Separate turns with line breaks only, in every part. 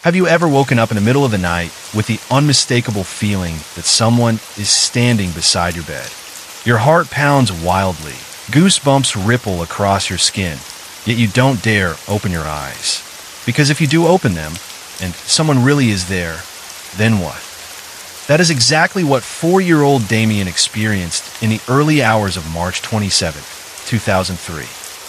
Have you ever woken up in the middle of the night with the unmistakable feeling that someone is standing beside your bed? Your heart pounds wildly, goosebumps ripple across your skin, yet you don't dare open your eyes. Because if you do open them, and someone really is there, then what? That is exactly what 4-year-old Damien experienced in the early hours of March 27, 2003.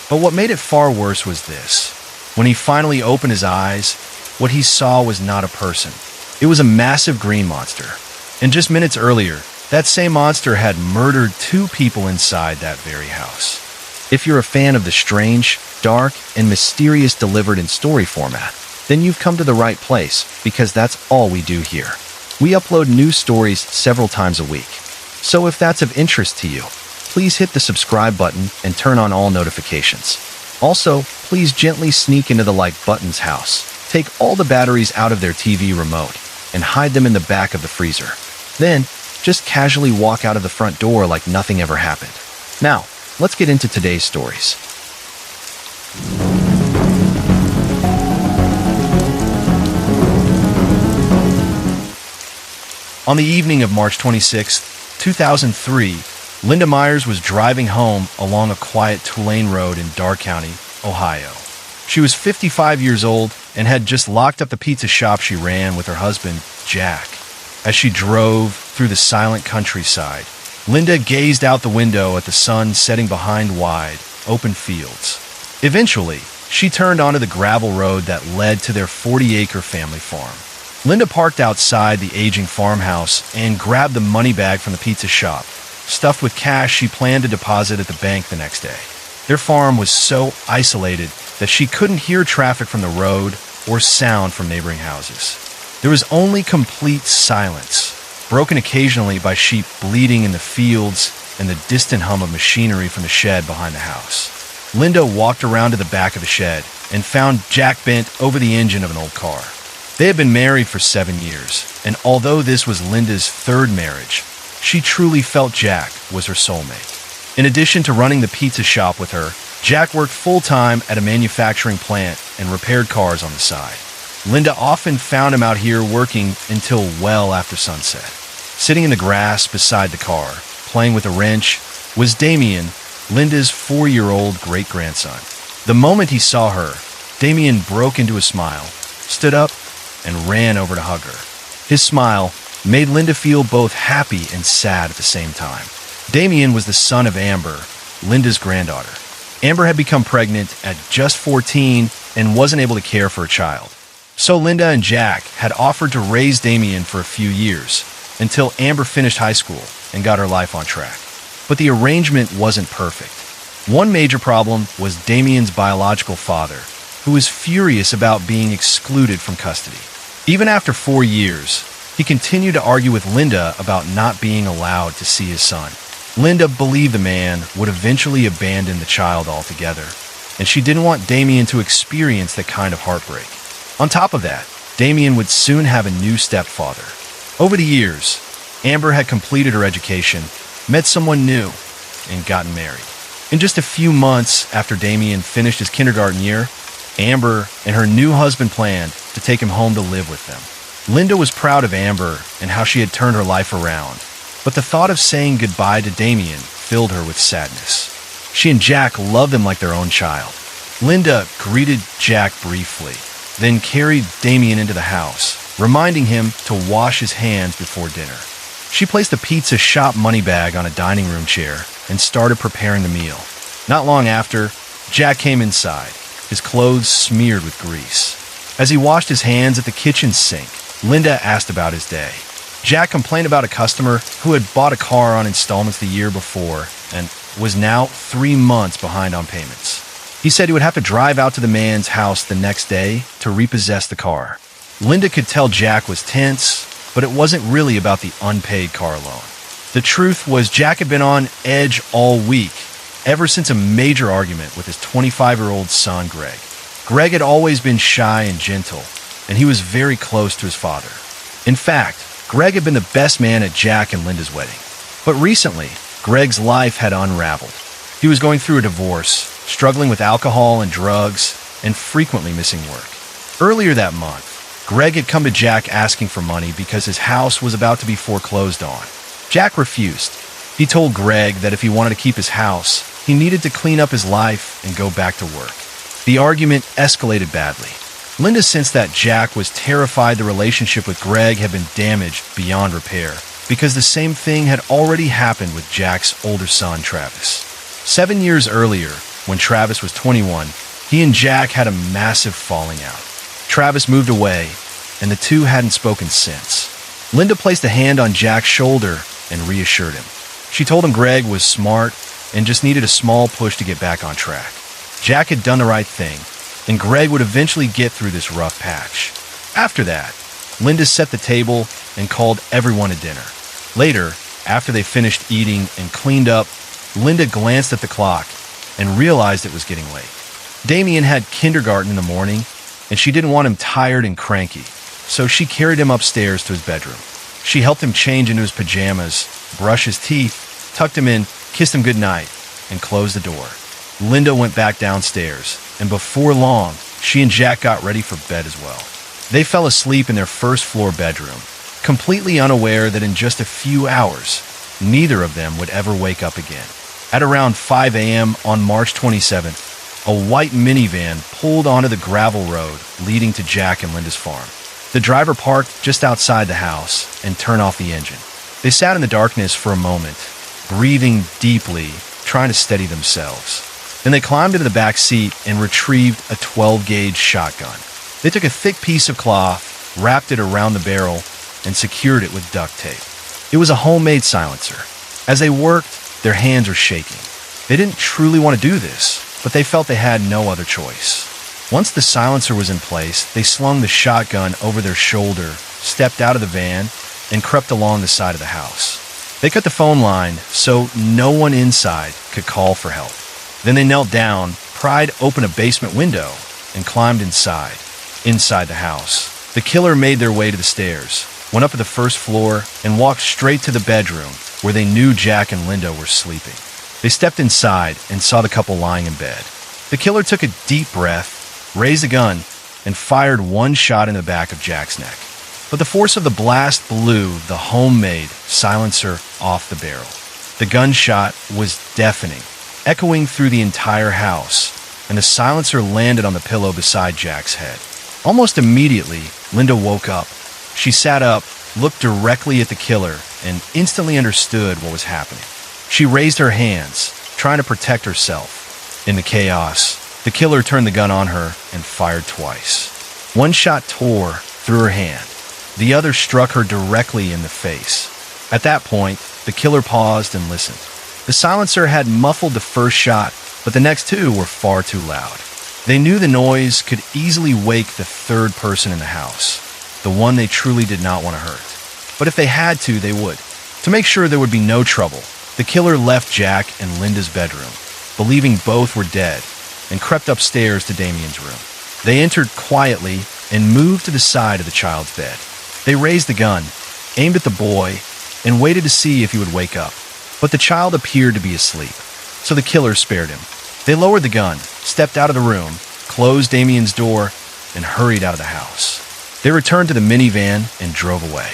But what made it far worse was this. When he finally opened his eyes, what he saw was not a person. It was a massive green monster. And just minutes earlier, that same monster had murdered 2 people inside that very house. If you're a fan of the strange, dark, and mysterious delivered in story format, then you've come to the right place, because that's all we do here. We upload new stories several times a week. So if that's of interest to you, please hit the subscribe button and turn on all notifications. Also, please gently sneak into the like button's house. Take all the batteries out of their TV remote and hide them in the back of the freezer. Then, just casually walk out of the front door like nothing ever happened. Now, let's get into today's stories. On the evening of March 26, 2003, Linda Myers was driving home along a quiet Tulane road in Darke County, Ohio. She was 55 years old and had just locked up the pizza shop she ran with her husband, Jack. As she drove through the silent countryside, Linda gazed out the window at the sun setting behind wide, open fields. Eventually, she turned onto the gravel road that led to their 40-acre family farm. Linda parked outside the aging farmhouse and grabbed the money bag from the pizza shop, stuffed with cash she planned to deposit at the bank the next day. Their farm was so isolated that she couldn't hear traffic from the road or sound from neighboring houses. There was only complete silence, broken occasionally by sheep bleating in the fields and the distant hum of machinery from the shed behind the house. Linda walked around to the back of the shed and found Jack bent over the engine of an old car. They had been married for 7 years, and although this was Linda's 3rd marriage, she truly felt Jack was her soulmate. In addition to running the pizza shop with her, Jack worked full-time at a manufacturing plant and repaired cars on the side. Linda often found him out here working until well after sunset. Sitting in the grass beside the car, playing with a wrench, was Damien, Linda's 4-year-old great-grandson. The moment he saw her, Damien broke into a smile, stood up, and ran over to hug her. His smile made Linda feel both happy and sad at the same time. Damien was the son of Amber, Linda's granddaughter. Amber had become pregnant at just 14 and wasn't able to care for a child. So Linda and Jack had offered to raise Damien for a few years, until Amber finished high school and got her life on track. But the arrangement wasn't perfect. One major problem was Damien's biological father, who was furious about being excluded from custody. Even after 4 years, he continued to argue with Linda about not being allowed to see his son. Linda believed the man would eventually abandon the child altogether, and she didn't want Damien to experience that kind of heartbreak. On top of that, Damien would soon have a new stepfather. Over the years, Amber had completed her education, met someone new, and gotten married. In just a few months after Damien finished his kindergarten year, Amber and her new husband planned to take him home to live with them. Linda was proud of Amber and how she had turned her life around, but the thought of saying goodbye to Damien filled her with sadness. She and Jack loved him like their own child. Linda greeted Jack briefly, then carried Damien into the house, reminding him to wash his hands before dinner. She placed the pizza shop money bag on a dining room chair and started preparing the meal. Not long after, Jack came inside, his clothes smeared with grease. As he washed his hands at the kitchen sink, Linda asked about his day. Jack complained about a customer who had bought a car on installments the year before and was now 3 months behind on payments. He said he would have to drive out to the man's house the next day to repossess the car. Linda could tell Jack was tense, but it wasn't really about the unpaid car loan. The truth was Jack had been on edge all week, ever since a major argument with his 25-year-old son, Greg. Greg had always been shy and gentle, and he was very close to his father. In fact, Greg had been the best man at Jack and Linda's wedding. But recently, Greg's life had unraveled. He was going through a divorce, struggling with alcohol and drugs, and frequently missing work. Earlier that month, Greg had come to Jack asking for money because his house was about to be foreclosed on. Jack refused. He told Greg that if he wanted to keep his house, he needed to clean up his life and go back to work. The argument escalated badly. Linda sensed that Jack was terrified the relationship with Greg had been damaged beyond repair because the same thing had already happened with Jack's older son, Travis. 7 years earlier, when Travis was 21, he and Jack had a massive falling out. Travis moved away, and the two hadn't spoken since. Linda placed a hand on Jack's shoulder and reassured him. She told him Greg was smart and just needed a small push to get back on track. Jack had done the right thing, and Greg would eventually get through this rough patch. After that, Linda set the table and called everyone to dinner. Later, after they finished eating and cleaned up, Linda glanced at the clock and realized it was getting late. Damien had kindergarten in the morning, and she didn't want him tired and cranky, so she carried him upstairs to his bedroom. She helped him change into his pajamas, brush his teeth, tucked him in, kissed him goodnight, and closed the door. Linda went back downstairs, and before long, she and Jack got ready for bed as well. They fell asleep in their first-floor bedroom, completely unaware that in just a few hours, neither of them would ever wake up again. At around 5 a.m. on March 27th, a white minivan pulled onto the gravel road leading to Jack and Linda's farm. The driver parked just outside the house and turned off the engine. They sat in the darkness for a moment, breathing deeply, trying to steady themselves. Then they climbed into the back seat and retrieved a 12-gauge shotgun. They took a thick piece of cloth, wrapped it around the barrel, and secured it with duct tape. It was a homemade silencer. As they worked, their hands were shaking. They didn't truly want to do this, but they felt they had no other choice. Once the silencer was in place, they slung the shotgun over their shoulder, stepped out of the van, and crept along the side of the house. They cut the phone line so no one inside could call for help. Then they knelt down, pried open a basement window, and climbed inside. Inside the house, the killer made their way to the stairs, went up to the first floor, and walked straight to the bedroom where they knew Jack and Linda were sleeping. They stepped inside and saw the couple lying in bed. The killer took a deep breath, raised a gun, and fired one shot in the back of Jack's neck. But the force of the blast blew the homemade silencer off the barrel. The gunshot was deafening, echoing through the entire house, and the silencer landed on the pillow beside Jack's head. Almost immediately, Linda woke up. She sat up, looked directly at the killer, and instantly understood what was happening. She raised her hands, trying to protect herself. In the chaos, the killer turned the gun on her and fired twice. One shot tore through her hand. The other struck her directly in the face. At that point, the killer paused and listened. The silencer had muffled the first shot, but the next two were far too loud. They knew the noise could easily wake the third person in the house, the one they truly did not want to hurt. But if they had to, they would. To make sure there would be no trouble, the killer left Jack and Linda's bedroom, believing both were dead, and crept upstairs to Damien's room. They entered quietly and moved to the side of the child's bed. They raised the gun, aimed at the boy, and waited to see if he would wake up. But the child appeared to be asleep, so the killer spared him. They lowered the gun, stepped out of the room, closed Damien's door, and hurried out of the house. They returned to the minivan and drove away.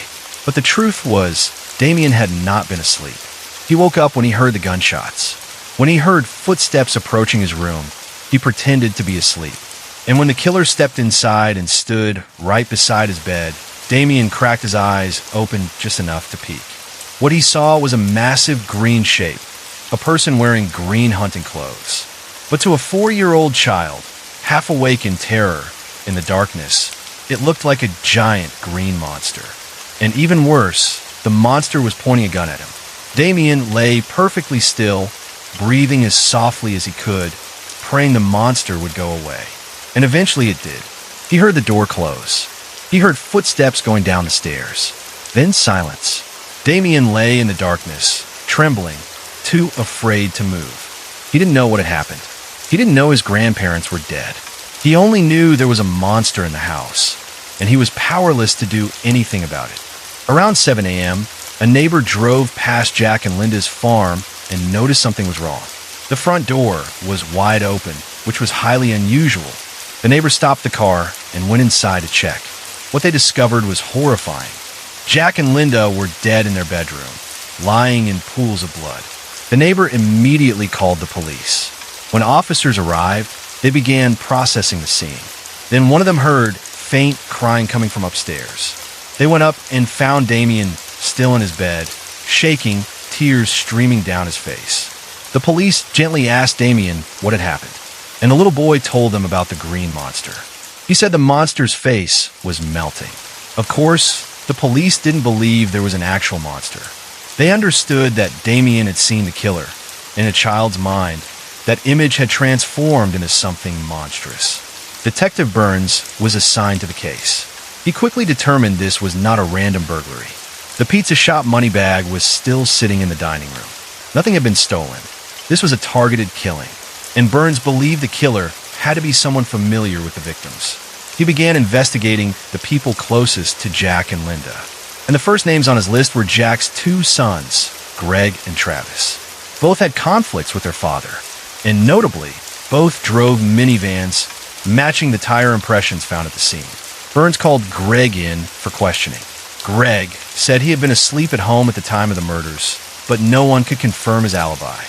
But the truth was, Damien had not been asleep. He woke up when he heard the gunshots. When he heard footsteps approaching his room, he pretended to be asleep. And when the killer stepped inside and stood right beside his bed, Damien cracked his eyes open just enough to peek. What he saw was a massive green shape, a person wearing green hunting clothes. But to a 4-year-old child, half awake in terror in the darkness, it looked like a giant green monster. And even worse, the monster was pointing a gun at him. Damien lay perfectly still, breathing as softly as he could, praying the monster would go away. And eventually it did. He heard the door close. He heard footsteps going down the stairs. Then silence. Damien lay in the darkness, trembling, too afraid to move. He didn't know what had happened. He didn't know his grandparents were dead. He only knew there was a monster in the house, and he was powerless to do anything about it. Around 7 a.m., a neighbor drove past Jack and Linda's farm and noticed something was wrong. The front door was wide open, which was highly unusual. The neighbor stopped the car and went inside to check. What they discovered was horrifying. Jack and Linda were dead in their bedroom, lying in pools of blood. The neighbor immediately called the police. When officers arrived, they began processing the scene. Then one of them heard faint crying coming from upstairs. They went up and found Damien still in his bed, shaking, tears streaming down his face. The police gently asked Damien what had happened, and the little boy told them about the green monster. He said the monster's face was melting. Of course, the police didn't believe there was an actual monster. They understood that Damien had seen the killer. In a child's mind, that image had transformed into something monstrous. Detective Burns was assigned to the case. He quickly determined this was not a random burglary. The pizza shop money bag was still sitting in the dining room. Nothing had been stolen. This was a targeted killing, and Burns believed the killer had to be someone familiar with the victims. He began investigating the people closest to Jack and Linda. And the first names on his list were Jack's two sons, Greg and Travis. Both had conflicts with their father, and notably, both drove minivans matching the tire impressions found at the scene. Burns called Greg in for questioning. Greg said he had been asleep at home at the time of the murders, but no one could confirm his alibi.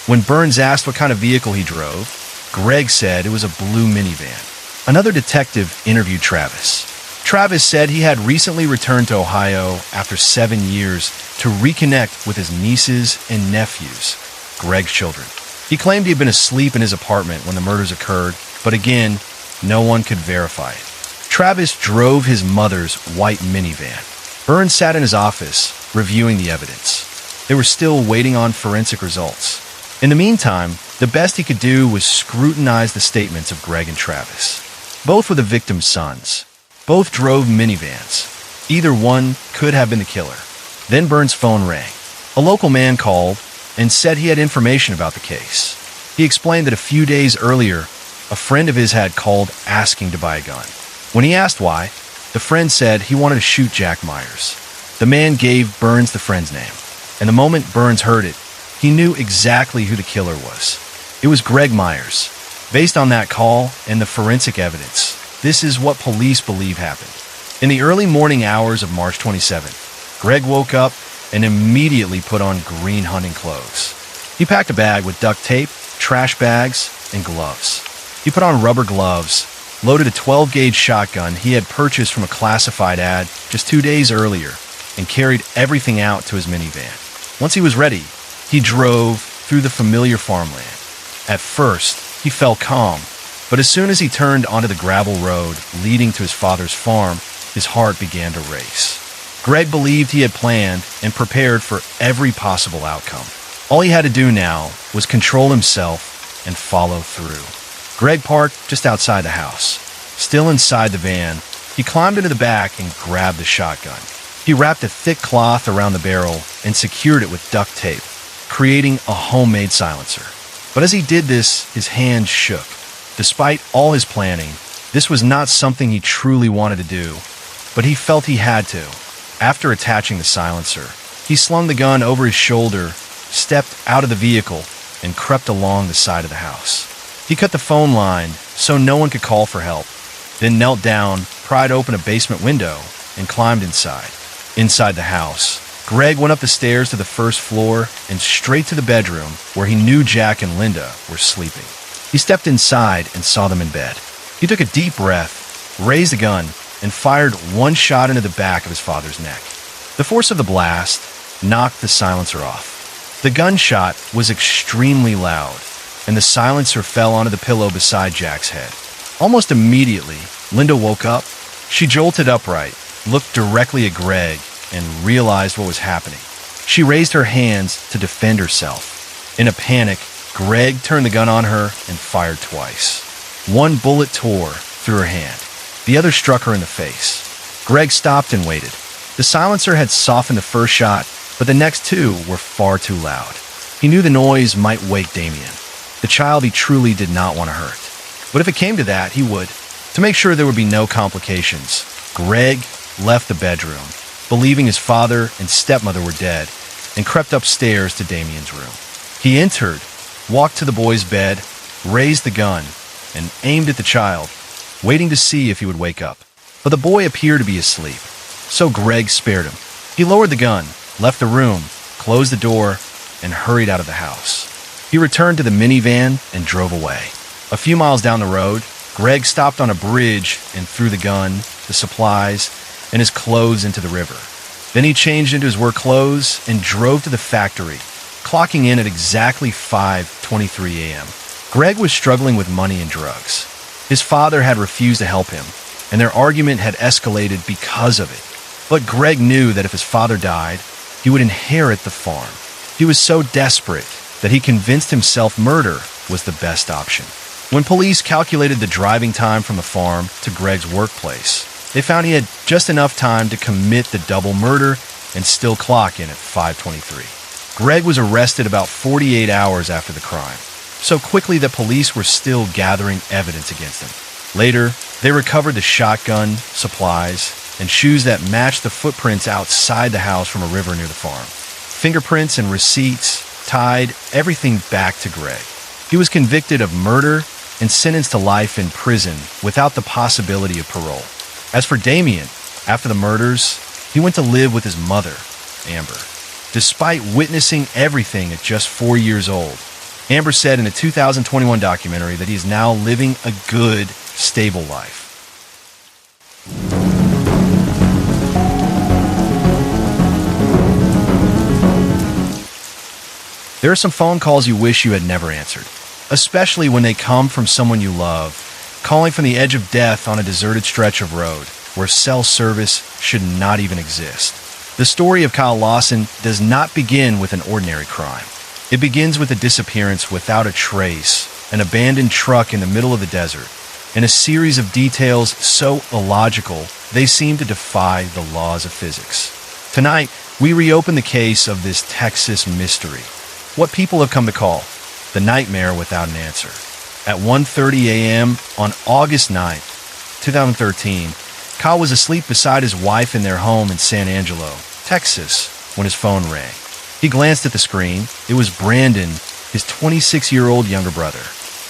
When Burns asked what kind of vehicle he drove, Greg said it was a blue minivan. Another detective interviewed Travis. Travis said he had recently returned to Ohio after 7 years to reconnect with his nieces and nephews, Greg's children. He claimed he had been asleep in his apartment when the murders occurred, but again, no one could verify it. Travis drove his mother's white minivan. Burns sat in his office, reviewing the evidence. They were still waiting on forensic results. In the meantime, the best he could do was scrutinize the statements of Greg and Travis. Both were the victim's sons. Both drove minivans. Either one could have been the killer. Then Burns' phone rang. A local man called and said he had information about the case. He explained that a few days earlier, a friend of his had called asking to buy a gun. When he asked why, the friend said he wanted to shoot Jack Myers. The man gave Burns the friend's name, and the moment Burns heard it, he knew exactly who the killer was. It was Greg Myers. Based on that call and the forensic evidence, this is what police believe happened. In the early morning hours of March 27th, Greg woke up and immediately put on green hunting clothes. He packed a bag with duct tape, trash bags, and gloves. He put on rubber gloves, loaded a 12-gauge shotgun he had purchased from a classified ad just 2 days earlier, and carried everything out to his minivan. Once he was ready, he drove through the familiar farmland. At first, he felt calm, but as soon as he turned onto the gravel road leading to his father's farm, his heart began to race. Greg believed he had planned and prepared for every possible outcome. All he had to do now was control himself and follow through. Greg parked just outside the house. Still inside the van, he climbed into the back and grabbed the shotgun. He wrapped a thick cloth around the barrel and secured it with duct tape, creating a homemade silencer. But as he did this, his hands shook. Despite all his planning, this was not something he truly wanted to do, but he felt he had to. After attaching the silencer, he slung the gun over his shoulder, stepped out of the vehicle, and crept along the side of the house. He cut the phone line so no one could call for help, then knelt down, pried open a basement window, and climbed inside. Inside the house, Greg went up the stairs to the first floor and straight to the bedroom where he knew Jack and Linda were sleeping. He stepped inside and saw them in bed. He took a deep breath, raised the gun, and fired one shot into the back of his father's neck. The force of the blast knocked the silencer off. The gunshot was extremely loud, and the silencer fell onto the pillow beside Jack's head. Almost immediately, Linda woke up. She jolted upright, looked directly at Greg, and realized what was happening. She raised her hands to defend herself. In a panic, Greg turned the gun on her and fired twice. One bullet tore through her hand. The other struck her in the face. Greg stopped and waited. The silencer had softened the first shot, but the next two were far too loud. He knew the noise might wake Damien, the child he truly did not want to hurt. But if it came to that, he would. To make sure there would be no complications, Greg left the bedroom, believing his father and stepmother were dead, and crept upstairs to Damien's room. He entered, walked to the boy's bed, raised the gun, and aimed at the child, waiting to see if he would wake up. but the boy appeared to be asleep. So Greg spared him. He lowered the gun, left the room, closed the door, and hurried out of the house. He returned to the minivan and drove away. A few miles down the road, Greg stopped on a bridge and threw the gun, the supplies, and his clothes into the river. Then he changed into his work clothes and drove to the factory, clocking in at exactly 5:23 a.m. Greg was struggling with money and drugs. His father had refused to help him, and their argument had escalated because of it. But Greg knew that if his father died, he would inherit the farm. He was so desperate that he convinced himself murder was the best option. When police calculated the driving time from the farm to Greg's workplace, they found he had just enough time to commit the double murder and still clock in at 5:23. Greg was arrested about 48 hours after the crime, so quickly that police were still gathering evidence against him. Later, they recovered the shotgun, supplies, and shoes that matched the footprints outside the house from a river near the farm. Fingerprints and receipts tied everything back to Greg. He was convicted of murder and sentenced to life in prison without the possibility of parole. As for Damien, after the murders, he went to live with his mother, Amber. Despite witnessing everything at just 4 years old, Amber said in a 2021 documentary that he is now living a good, stable life. There are some phone calls you wish you had never answered, especially when they come from someone you love, calling from the edge of death on a deserted stretch of road where cell service should not even exist. The story of Kyle Lawson does not begin with an ordinary crime. It begins with a disappearance without a trace, an abandoned truck in the middle of the desert, and a series of details so illogical they seem to defy the laws of physics. Tonight, we reopen the case of this Texas mystery, what people have come to call the nightmare without an answer. At 1:30 a.m. on August 9th, 2013, Kyle was asleep beside his wife in their home in San Angelo, Texas, when his phone rang. He glanced at the screen. It was Brandon, his 26-year-old younger brother.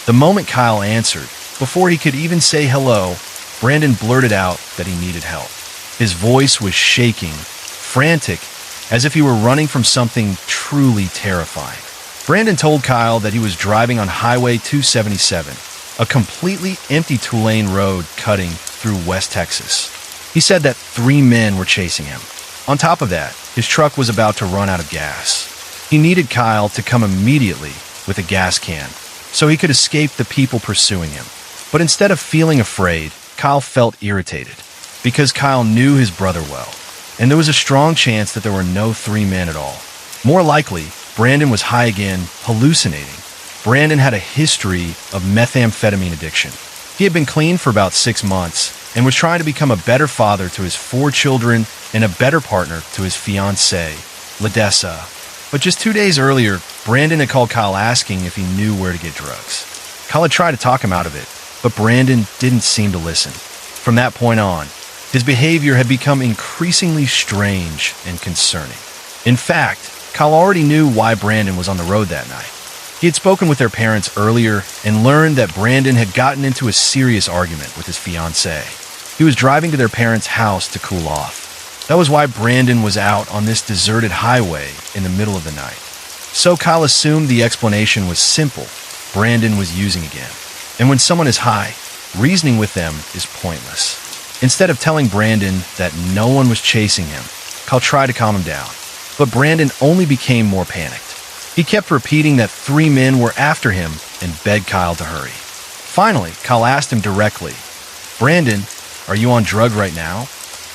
The moment Kyle answered, before he could even say hello, Brandon blurted out that he needed help. His voice was shaking, frantic, as if he were running from something truly terrifying. Brandon told Kyle that he was driving on Highway 277, a completely empty two-lane road cutting through West Texas. He said that 3 men were chasing him. On top of that, his truck was about to run out of gas. He needed Kyle to come immediately with a gas can so he could escape the people pursuing him. But instead of feeling afraid, Kyle felt irritated because Kyle knew his brother well, and there was a strong chance that there were no 3 men at all. More likely, Brandon was high again, hallucinating. Brandon had a history of methamphetamine addiction. He had been clean for about 6 months and was trying to become a better father to his 4 children and a better partner to his fiancée, Ladessa. But just 2 days earlier, Brandon had called Kyle asking if he knew where to get drugs. Kyle had tried to talk him out of it, but Brandon didn't seem to listen. From that point on, his behavior had become increasingly strange and concerning. In fact, Kyle already knew why Brandon was on the road that night. He had spoken with their parents earlier and learned that Brandon had gotten into a serious argument with his fiancée. He was driving to their parents' house to cool off. That was why Brandon was out on this deserted highway in the middle of the night. So Kyle assumed the explanation was simple. Brandon was using again. And when someone is high, reasoning with them is pointless. Instead of telling Brandon that no one was chasing him, Kyle tried to calm him down. But Brandon only became more panicked. He kept repeating that 3 men were after him and begged Kyle to hurry. Finally, Kyle asked him directly, "Brandon, are you on drug right now?"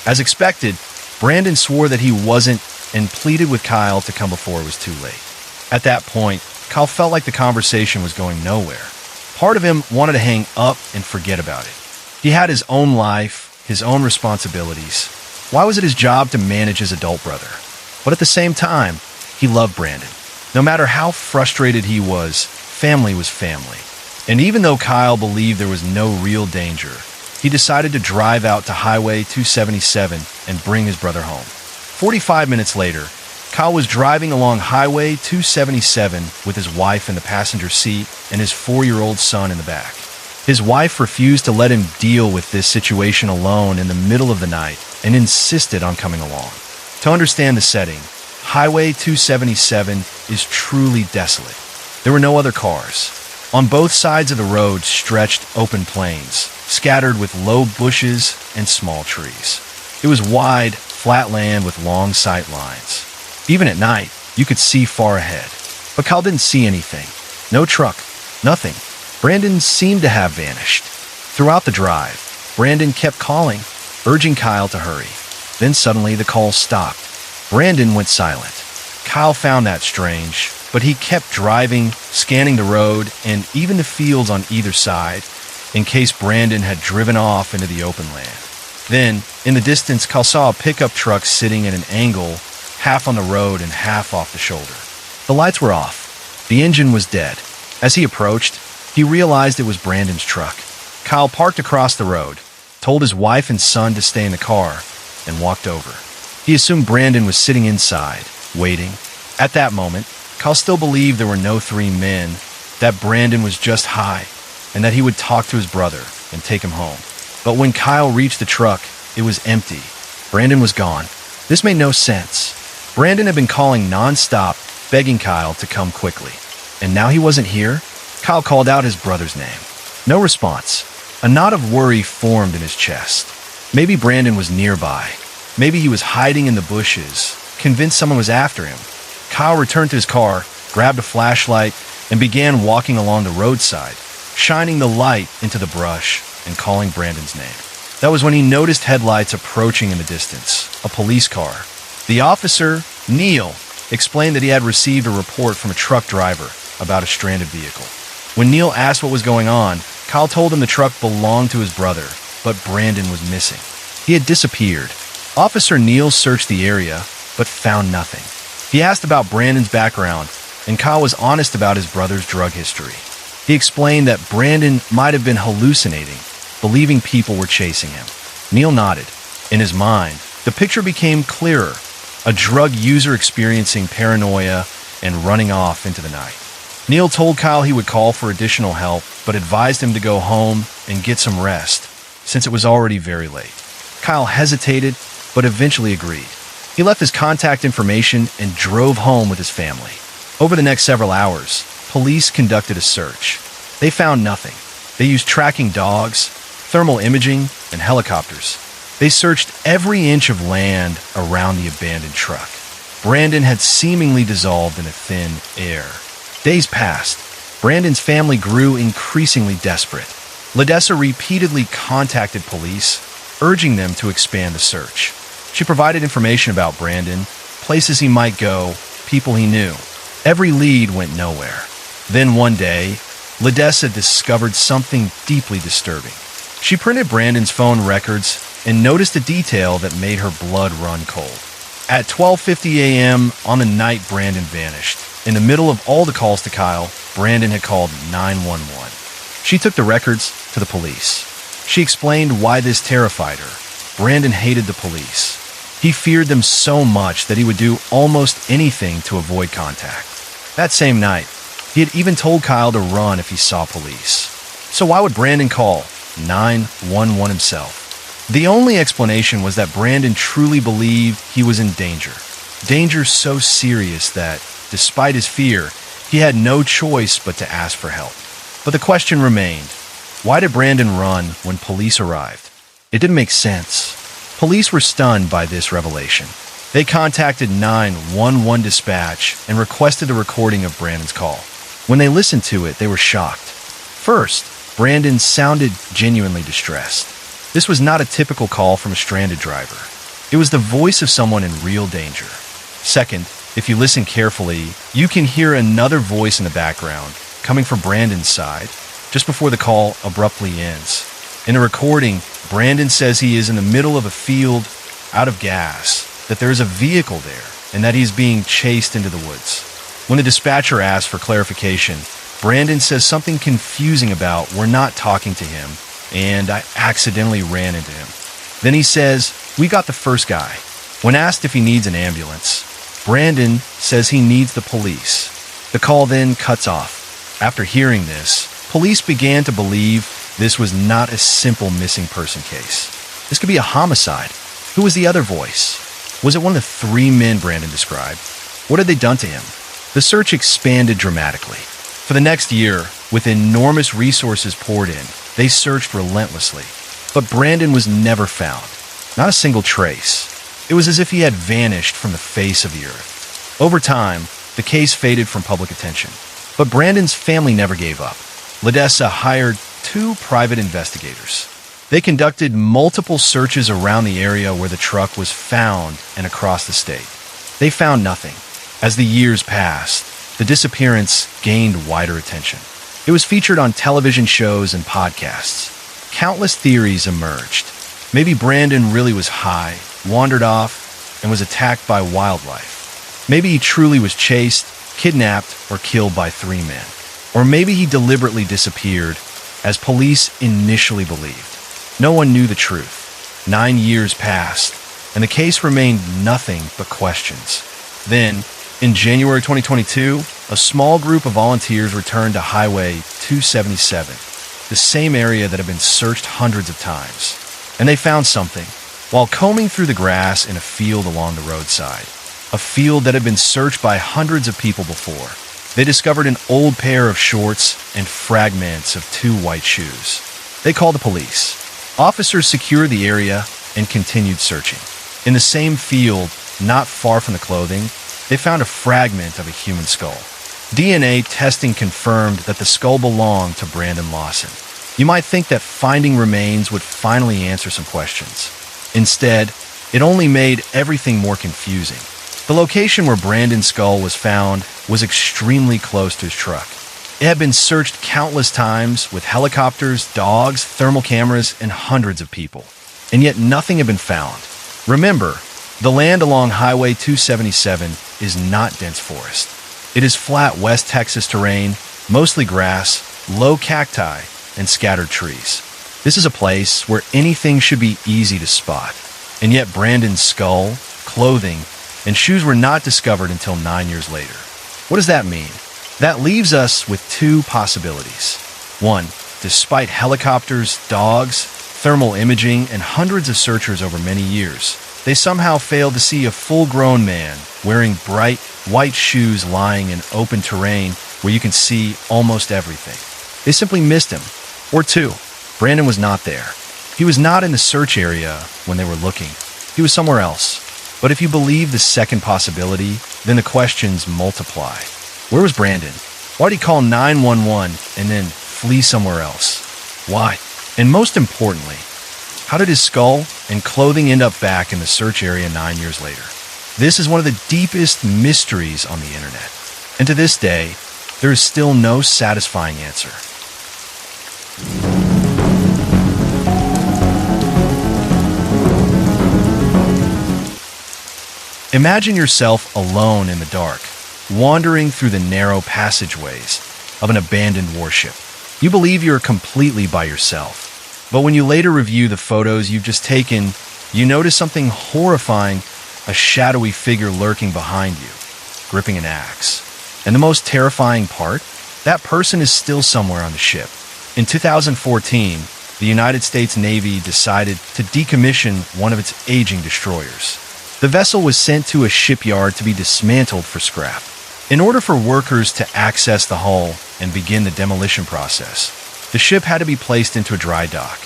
As expected, Brandon swore that he wasn't and pleaded with Kyle to come before it was too late. At that point, Kyle felt like the conversation was going nowhere. Part of him wanted to hang up and forget about it. He had his own life, his own responsibilities. Why was it his job to manage his adult brother? But at the same time, he loved Brandon. No matter how frustrated he was, family was family. And even though Kyle believed there was no real danger, he decided to drive out to Highway 277 and bring his brother home. 45 minutes later, Kyle was driving along Highway 277 with his wife in the passenger seat and his 4-year-old son in the back. His wife refused to let him deal with this situation alone in the middle of the night and insisted on coming along. To understand the setting, Highway 277 is truly desolate. There were no other cars. On both sides of the road stretched open plains, scattered with low bushes and small trees. It was wide, flat land with long sight lines. Even at night, you could see far ahead. But Kyle didn't see anything. No truck. Nothing. Brandon seemed to have vanished. Throughout the drive, Brandon kept calling, urging Kyle to hurry. Then suddenly the call stopped. Brandon went silent. Kyle found that strange, but he kept driving, scanning the road and even the fields on either side, in case Brandon had driven off into the open land. Then, in the distance, Kyle saw a pickup truck sitting at an angle, half on the road and half off the shoulder. The lights were off. The engine was dead. As he approached, he realized it was Brandon's truck. Kyle parked across the road, told his wife and son to stay in the car, and walked over. He assumed Brandon was sitting inside, waiting. At that moment, Kyle still believed there were no three men, that Brandon was just high, and that he would talk to his brother and take him home. But when Kyle reached the truck, it was empty. Brandon was gone. This made no sense. Brandon had been calling non-stop, begging Kyle to come quickly. And now he wasn't here? Kyle called out his brother's name. No response. A knot of worry formed in his chest. Maybe Brandon was nearby. Maybe he was hiding in the bushes, convinced someone was after him. Kyle returned to his car, grabbed a flashlight, and began walking along the roadside, shining the light into the brush and calling Brandon's name. That was when he noticed headlights approaching in the distance, a police car. The officer, Neil, explained that he had received a report from a truck driver about a stranded vehicle. When Neil asked what was going on, Kyle told him the truck belonged to his brother, but Brandon was missing. He had disappeared. Officer Neil searched the area, but found nothing. He asked about Brandon's background, and Kyle was honest about his brother's drug history. He explained that Brandon might have been hallucinating, believing people were chasing him. Neil nodded. In his mind, the picture became clearer, a drug user experiencing paranoia and running off into the night. Neil told Kyle he would call for additional help, but advised him to go home and get some rest, since it was already very late. Kyle hesitated, but eventually agreed. He left his contact information and drove home with his family. Over the next several hours, police conducted a search. They found nothing. They used tracking dogs, thermal imaging, and helicopters. They searched every inch of land around the abandoned truck. Brandon had seemingly dissolved in a thin air. Days passed. Brandon's family grew increasingly desperate. Ledessa repeatedly contacted police, urging them to expand the search. She provided information about Brandon, places he might go, people he knew. Every lead went nowhere. Then one day, Ledessa discovered something deeply disturbing. She printed Brandon's phone records and noticed a detail that made her blood run cold. At 12:50 a.m. on the night Brandon vanished, in the middle of all the calls to Kyle, Brandon had called 911. She took the records to the police. She explained why this terrified her. Brandon hated the police. He feared them so much that he would do almost anything to avoid contact. That same night, he had even told Kyle to run if he saw police. So why would Brandon call 911 himself? The only explanation was that Brandon truly believed he was in danger. Danger so serious that, despite his fear, he had no choice but to ask for help. But the question remained, why did Brandon run when police arrived? It didn't make sense. Police were stunned by this revelation. They contacted 911 dispatch and requested a recording of Brandon's call. When they listened to it, they were shocked. First, Brandon sounded genuinely distressed. This was not a typical call from a stranded driver. It was the voice of someone in real danger. Second, if you listen carefully, you can hear another voice in the background, coming from Brandon's side, just before the call abruptly ends. In the recording, Brandon says he is in the middle of a field, out of gas, that there is a vehicle there, and that he is being chased into the woods. When the dispatcher asks for clarification, Brandon says something confusing about "we're not talking to him," and "I accidentally ran into him." Then he says, "We got the first guy." When asked if he needs an ambulance, Brandon says he needs the police. The call then cuts off. After hearing this, police began to believe This was not a simple missing person case. This could be a homicide. Who was the other voice? Was it one of the three men Brandon described? What had they done to him? The search expanded dramatically. For the next year, with enormous resources poured in, they searched relentlessly. But Brandon was never found. Not a single trace. It was as if he had vanished from the face of the earth. Over time, the case faded from public attention. But Brandon's family never gave up. Ledessa hired 2 private investigators. They conducted multiple searches around the area where the truck was found and across the state. They found nothing. As the years passed, the disappearance gained wider attention. It was featured on television shows and podcasts. Countless theories emerged. Maybe Brandon really was high, wandered off, and was attacked by wildlife. Maybe he truly was chased, kidnapped, or killed by 3 men. Or maybe he deliberately disappeared, as police initially believed. No one knew the truth. 9 years passed, and the case remained nothing but questions. Then, in January 2022, a small group of volunteers returned to Highway 277, the same area that had been searched hundreds of times. And they found something while combing through the grass in a field along the roadside. A field that had been searched by hundreds of people before. They discovered an old pair of shorts and fragments of 2 white shoes. They called the police. Officers secured the area and continued searching. In the same field, not far from the clothing, they found a fragment of a human skull. DNA testing confirmed that the skull belonged to Brandon Lawson. You might think that finding remains would finally answer some questions. Instead, it only made everything more confusing. The location where Brandon's skull was found was extremely close to his truck. It had been searched countless times with helicopters, dogs, thermal cameras, and hundreds of people. And yet nothing had been found. Remember, the land along Highway 277 is not dense forest. It is flat West Texas terrain, mostly grass, low cacti, and scattered trees. This is a place where anything should be easy to spot. And yet Brandon's skull, clothing, and shoes were not discovered until 9 years later. What does that mean? That leaves us with 2 possibilities. 1, despite helicopters, dogs, thermal imaging, and hundreds of searchers over many years, they somehow failed to see a full-grown man wearing bright, white shoes lying in open terrain where you can see almost everything. They simply missed him. Or 2, Brandon was not there. He was not in the search area when they were looking. He was somewhere else. But if you believe the second possibility, then the questions multiply. Where was Brandon? Why did he call 911 and then flee somewhere else? Why? And most importantly, how did his skull and clothing end up back in the search area 9 years later? This is one of the deepest mysteries on the internet. And to this day, there is still no satisfying answer. Imagine yourself alone in the dark, wandering through the narrow passageways of an abandoned warship. You believe you're completely by yourself. But when you later review the photos you've just taken, you notice something horrifying, a shadowy figure lurking behind you, gripping an axe. And the most terrifying part? That person is still somewhere on the ship. In 2014, the United States Navy decided to decommission one of its aging destroyers. The vessel was sent to a shipyard to be dismantled for scrap. In order for workers to access the hull and begin the demolition process, the ship had to be placed into a dry dock.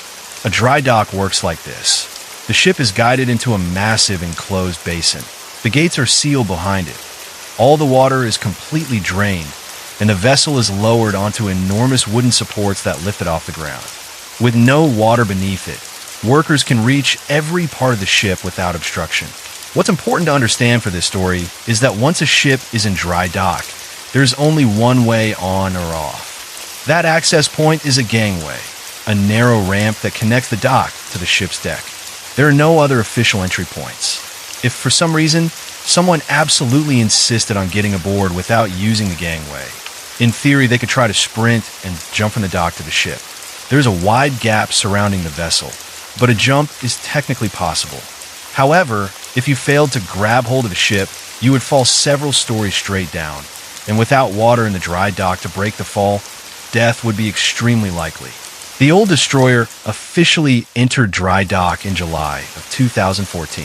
A dry dock works like this. The ship is guided into a massive enclosed basin. The gates are sealed behind it. All the water is completely drained, and the vessel is lowered onto enormous wooden supports that lift it off the ground. With no water beneath it, workers can reach every part of the ship without obstruction. What's important to understand for this story is that once a ship is in dry dock, there's only one way on or off. That access point is a gangway, a narrow ramp that connects the dock to the ship's deck. There are no other official entry points. If for some reason, someone absolutely insisted on getting aboard without using the gangway, in theory they could try to sprint and jump from the dock to the ship. There's a wide gap surrounding the vessel, but a jump is technically possible. However, if you failed to grab hold of the ship, you would fall several stories straight down, and without water in the dry dock to break the fall, death would be extremely likely. The old destroyer officially entered dry dock in July of 2014.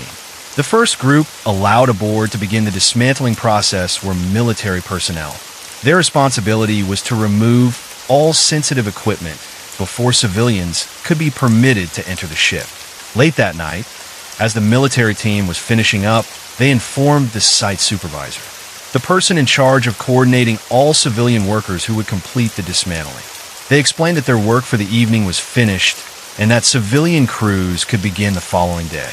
The first group allowed aboard to begin the dismantling process were military personnel. Their responsibility was to remove all sensitive equipment before civilians could be permitted to enter the ship. Late that night, as the military team was finishing up, they informed the site supervisor, the person in charge of coordinating all civilian workers who would complete the dismantling. They explained that their work for the evening was finished and that civilian crews could begin the following day.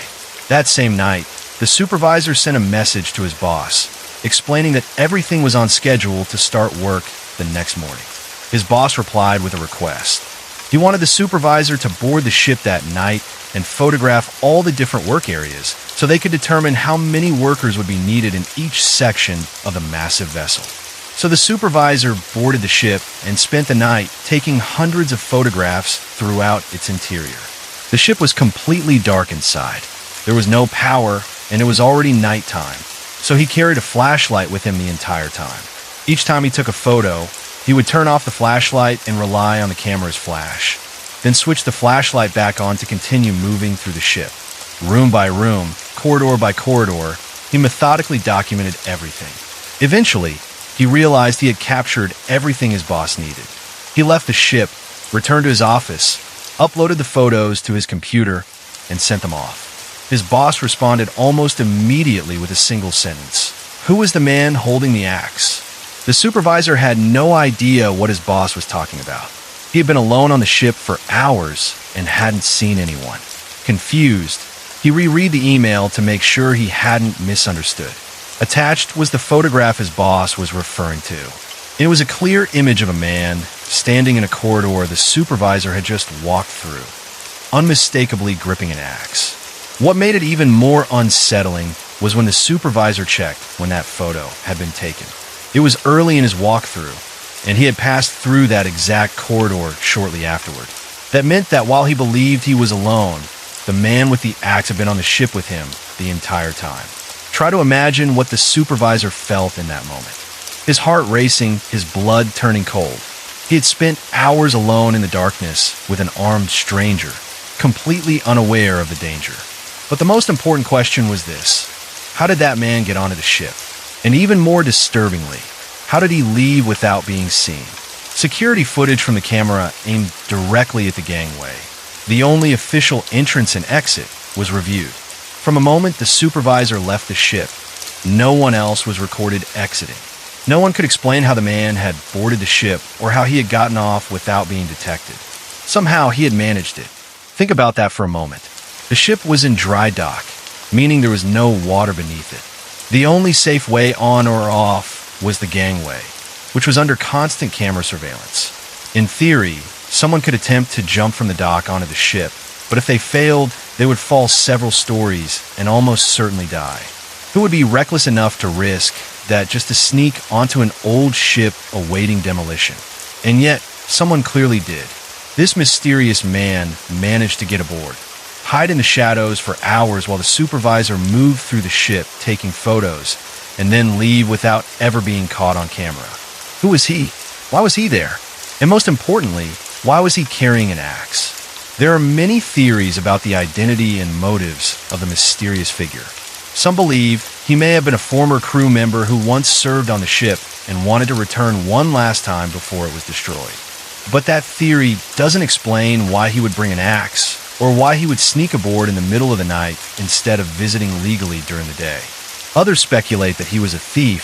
That same night, the supervisor sent a message to his boss, explaining that everything was on schedule to start work the next morning. His boss replied with a request. He wanted the supervisor to board the ship that night and photograph all the different work areas so they could determine how many workers would be needed in each section of the massive vessel. So the supervisor boarded the ship and spent the night taking hundreds of photographs throughout its interior. The ship was completely dark inside. There was no power, and it was already nighttime, so he carried a flashlight with him the entire time. Each time he took a photo, he would turn off the flashlight and rely on the camera's flash, then switch the flashlight back on to continue moving through the ship. Room by room, corridor by corridor, he methodically documented everything. Eventually, he realized he had captured everything his boss needed. He left the ship, returned to his office, uploaded the photos to his computer, and sent them off. His boss responded almost immediately with a single sentence. Who was the man holding the axe? The supervisor had no idea what his boss was talking about. He had been alone on the ship for hours and hadn't seen anyone. Confused, he reread the email to make sure he hadn't misunderstood. Attached was the photograph his boss was referring to. It was a clear image of a man standing in a corridor the supervisor had just walked through, unmistakably gripping an axe. What made it even more unsettling was when the supervisor checked when that photo had been taken. It was early in his walkthrough, and he had passed through that exact corridor shortly afterward. That meant that while he believed he was alone, the man with the axe had been on the ship with him the entire time. Try to imagine what the supervisor felt in that moment. His heart racing, his blood turning cold. He had spent hours alone in the darkness with an armed stranger, completely unaware of the danger. But the most important question was this: how did that man get onto the ship? And even more disturbingly, how did he leave without being seen? Security footage from the camera aimed directly at the gangway. The only official entrance and exit was reviewed. From the moment the supervisor left the ship, no one else was recorded exiting. No one could explain how the man had boarded the ship or how he had gotten off without being detected. Somehow he had managed it. Think about that for a moment. The ship was in dry dock, meaning there was no water beneath it. The only safe way on or off was the gangway, which was under constant camera surveillance. In theory, someone could attempt to jump from the dock onto the ship, but if they failed, they would fall several stories and almost certainly die. Who would be reckless enough to risk that just to sneak onto an old ship awaiting demolition? And yet, someone clearly did. This mysterious man managed to get aboard, hide in the shadows for hours while the supervisor moved through the ship taking photos, and then leave without ever being caught on camera. Who was he? Why was he there? And most importantly, why was he carrying an axe? There are many theories about the identity and motives of the mysterious figure. Some believe he may have been a former crew member who once served on the ship and wanted to return one last time before it was destroyed. But that theory doesn't explain why he would bring an axe or why he would sneak aboard in the middle of the night instead of visiting legally during the day. Others speculate that he was a thief,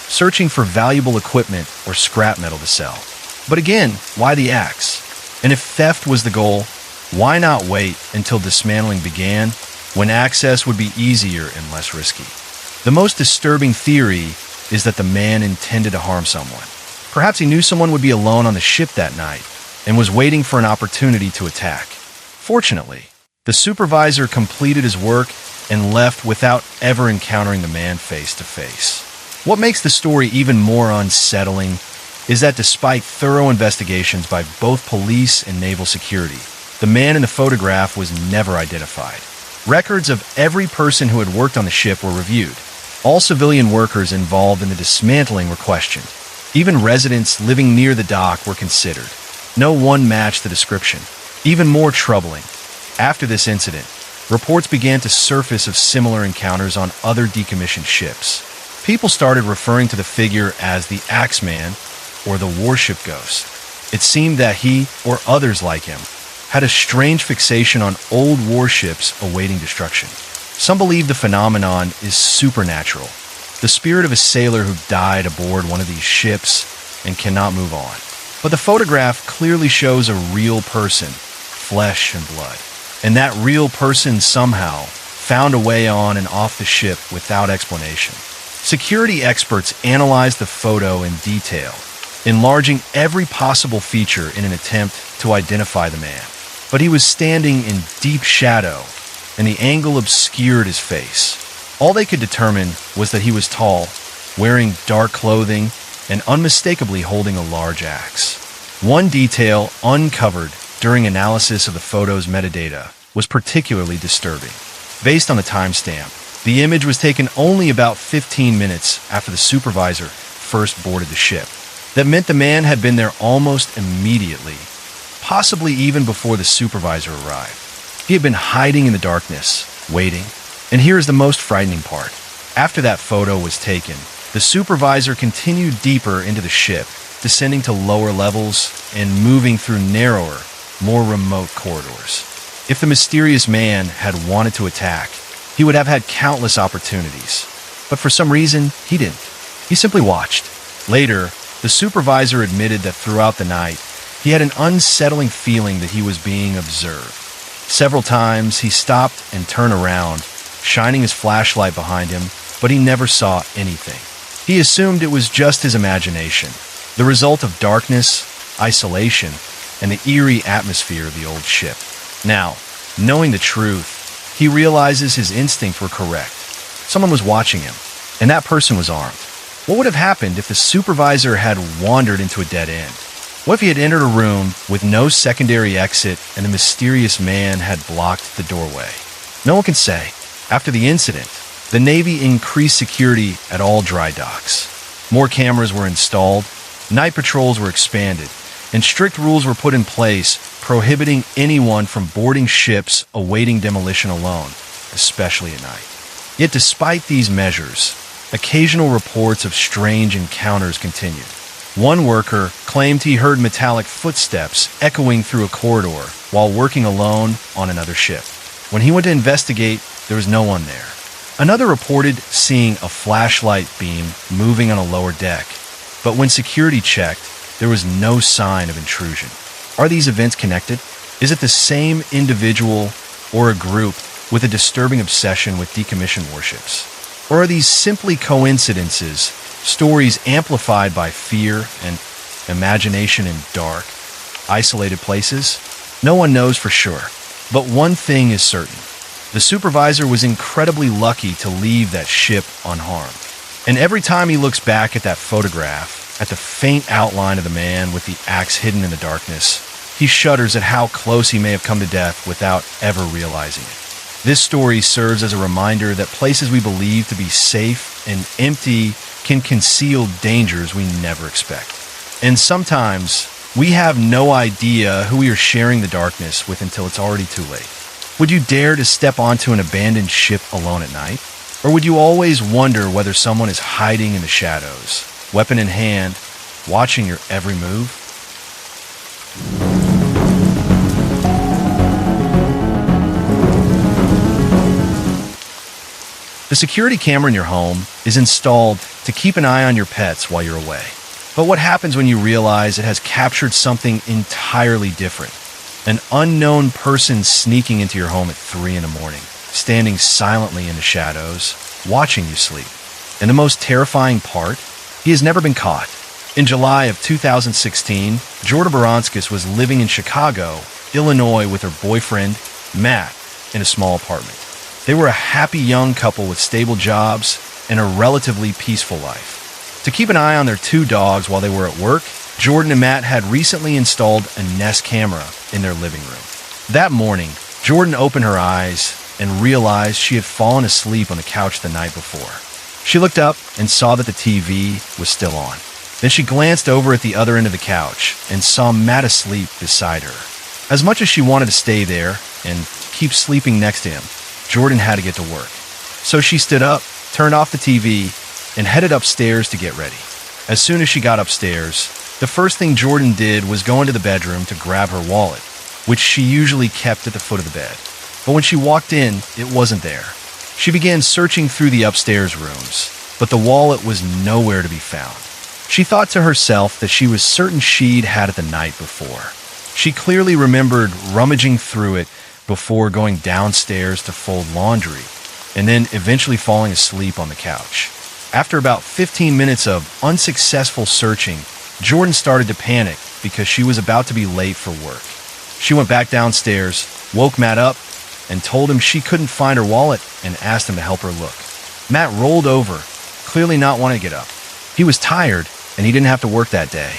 searching for valuable equipment or scrap metal to sell. But again, why the axe? And if theft was the goal, why not wait until dismantling began, when access would be easier and less risky? The most disturbing theory is that the man intended to harm someone. Perhaps he knew someone would be alone on the ship that night and was waiting for an opportunity to attack. Fortunately, the supervisor completed his work and left without ever encountering the man face to face. What makes the story even more unsettling is that despite thorough investigations by both police and naval security, the man in the photograph was never identified. Records of every person who had worked on the ship were reviewed. All civilian workers involved in the dismantling were questioned. Even residents living near the dock were considered. No one matched the description. Even more troubling, after this incident, reports began to surface of similar encounters on other decommissioned ships. People started referring to the figure as the Axeman or the warship ghost. It seemed that he, or others like him, had a strange fixation on old warships awaiting destruction. Some believe the phenomenon is supernatural, the spirit of a sailor who died aboard one of these ships and cannot move on. But the photograph clearly shows a real person, flesh and blood. And that real person somehow found a way on and off the ship without explanation. Security experts analyzed the photo in detail, enlarging every possible feature in an attempt to identify the man. But he was standing in deep shadow, and the angle obscured his face. All they could determine was that he was tall, wearing dark clothing, and unmistakably holding a large axe. One detail uncovered during analysis of the photo's metadata was particularly disturbing. Based on the timestamp, the image was taken only about 15 minutes after the supervisor first boarded the ship. That meant the man had been there almost immediately, possibly even before the supervisor arrived. He had been hiding in the darkness, waiting. And here is the most frightening part. After that photo was taken, the supervisor continued deeper into the ship, descending to lower levels and moving through narrower, more remote corridors. If the mysterious man had wanted to attack, he would have had countless opportunities. But for some reason, he didn't. He simply watched. Later, the supervisor admitted that throughout the night, he had an unsettling feeling that he was being observed. Several times, he stopped and turned around, shining his flashlight behind him, but he never saw anything. He assumed it was just his imagination, the result of darkness, isolation, and the eerie atmosphere of the old ship. Now, knowing the truth, he realizes his instincts were correct. Someone was watching him, and that person was armed. What would have happened if the supervisor had wandered into a dead end? What if he had entered a room with no secondary exit and the mysterious man had blocked the doorway? No one can say. After the incident, the Navy increased security at all dry docks. More cameras were installed, night patrols were expanded, and strict rules were put in place prohibiting anyone from boarding ships awaiting demolition alone, especially at night. Yet despite these measures, occasional reports of strange encounters continued. One worker claimed he heard metallic footsteps echoing through a corridor while working alone on another ship. When he went to investigate, there was no one there. Another reported seeing a flashlight beam moving on a lower deck, but when security checked, there was no sign of intrusion. Are these events connected? Is it the same individual or a group with a disturbing obsession with decommissioned warships? Or are these simply coincidences, stories amplified by fear and imagination in dark, isolated places? No one knows for sure. But one thing is certain. The supervisor was incredibly lucky to leave that ship unharmed. And every time he looks back at that photograph, at the faint outline of the man with the axe hidden in the darkness, he shudders at how close he may have come to death without ever realizing it. This story serves as a reminder that places we believe to be safe and empty can conceal dangers we never expect. And sometimes, we have no idea who we are sharing the darkness with until it's already too late. Would you dare to step onto an abandoned ship alone at night? Or would you always wonder whether someone is hiding in the shadows, weapon in hand, watching your every move? The security camera in your home is installed to keep an eye on your pets while you're away. But what happens when you realize it has captured something entirely different? An unknown person sneaking into your home at 3 in the morning, standing silently in the shadows, watching you sleep. And the most terrifying part? He has never been caught. In July of 2016, Jorda Baranskis was living in Chicago, Illinois with her boyfriend, Matt, in a small apartment. They were a happy young couple with stable jobs and a relatively peaceful life. To keep an eye on their 2 dogs while they were at work, Jordan and Matt had recently installed a Nest camera in their living room. That morning, Jordan opened her eyes and realized she had fallen asleep on the couch the night before. She looked up and saw that the TV was still on. Then she glanced over at the other end of the couch and saw Matt asleep beside her. As much as she wanted to stay there and keep sleeping next to him, Jordan had to get to work. So she stood up, turned off the TV, and headed upstairs to get ready. As soon as she got upstairs, the first thing Jordan did was go into the bedroom to grab her wallet, which she usually kept at the foot of the bed. But when she walked in, it wasn't there. She began searching through the upstairs rooms, but the wallet was nowhere to be found. She thought to herself that she was certain she'd had it the night before. She clearly remembered rummaging through it before going downstairs to fold laundry, and then eventually falling asleep on the couch. After about 15 minutes of unsuccessful searching, Jordan started to panic because she was about to be late for work. She went back downstairs, woke Matt up, and told him she couldn't find her wallet and asked him to help her look. Matt rolled over, clearly not wanting to get up. He was tired, and he didn't have to work that day.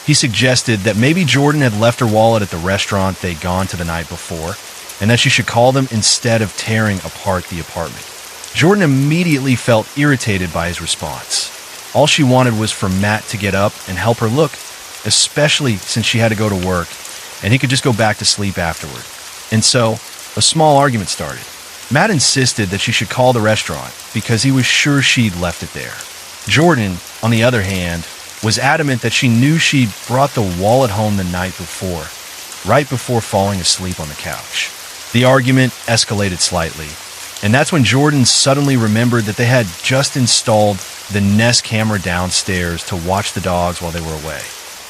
He suggested that maybe Jordan had left her wallet at the restaurant they'd gone to the night before, and that she should call them instead of tearing apart the apartment. Jordan immediately felt irritated by his response. All she wanted was for Matt to get up and help her look, especially since she had to go to work, and he could just go back to sleep afterward. And so, a small argument started. Matt insisted that she should call the restaurant because he was sure she'd left it there. Jordan, on the other hand, was adamant that she knew she'd brought the wallet home the night before, right before falling asleep on the couch. The argument escalated slightly, and that's when Jordan suddenly remembered that they had just installed the Nest camera downstairs to watch the dogs while they were away.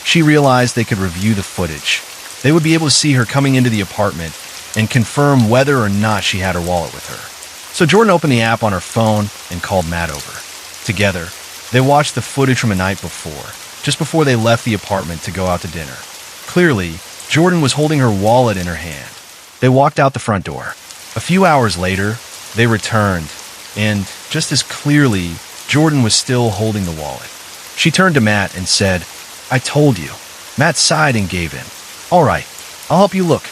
She realized they could review the footage. They would be able to see her coming into the apartment and confirm whether or not she had her wallet with her. So Jordan opened the app on her phone and called Matt over. Together, they watched the footage from the night before, just before they left the apartment to go out to dinner. Clearly, Jordan was holding her wallet in her hand. They walked out the front door. A few hours later, they returned, and just as clearly, Jordan was still holding the wallet. She turned to Matt and said, "I told you." Matt sighed and gave in. "All right, I'll help you look."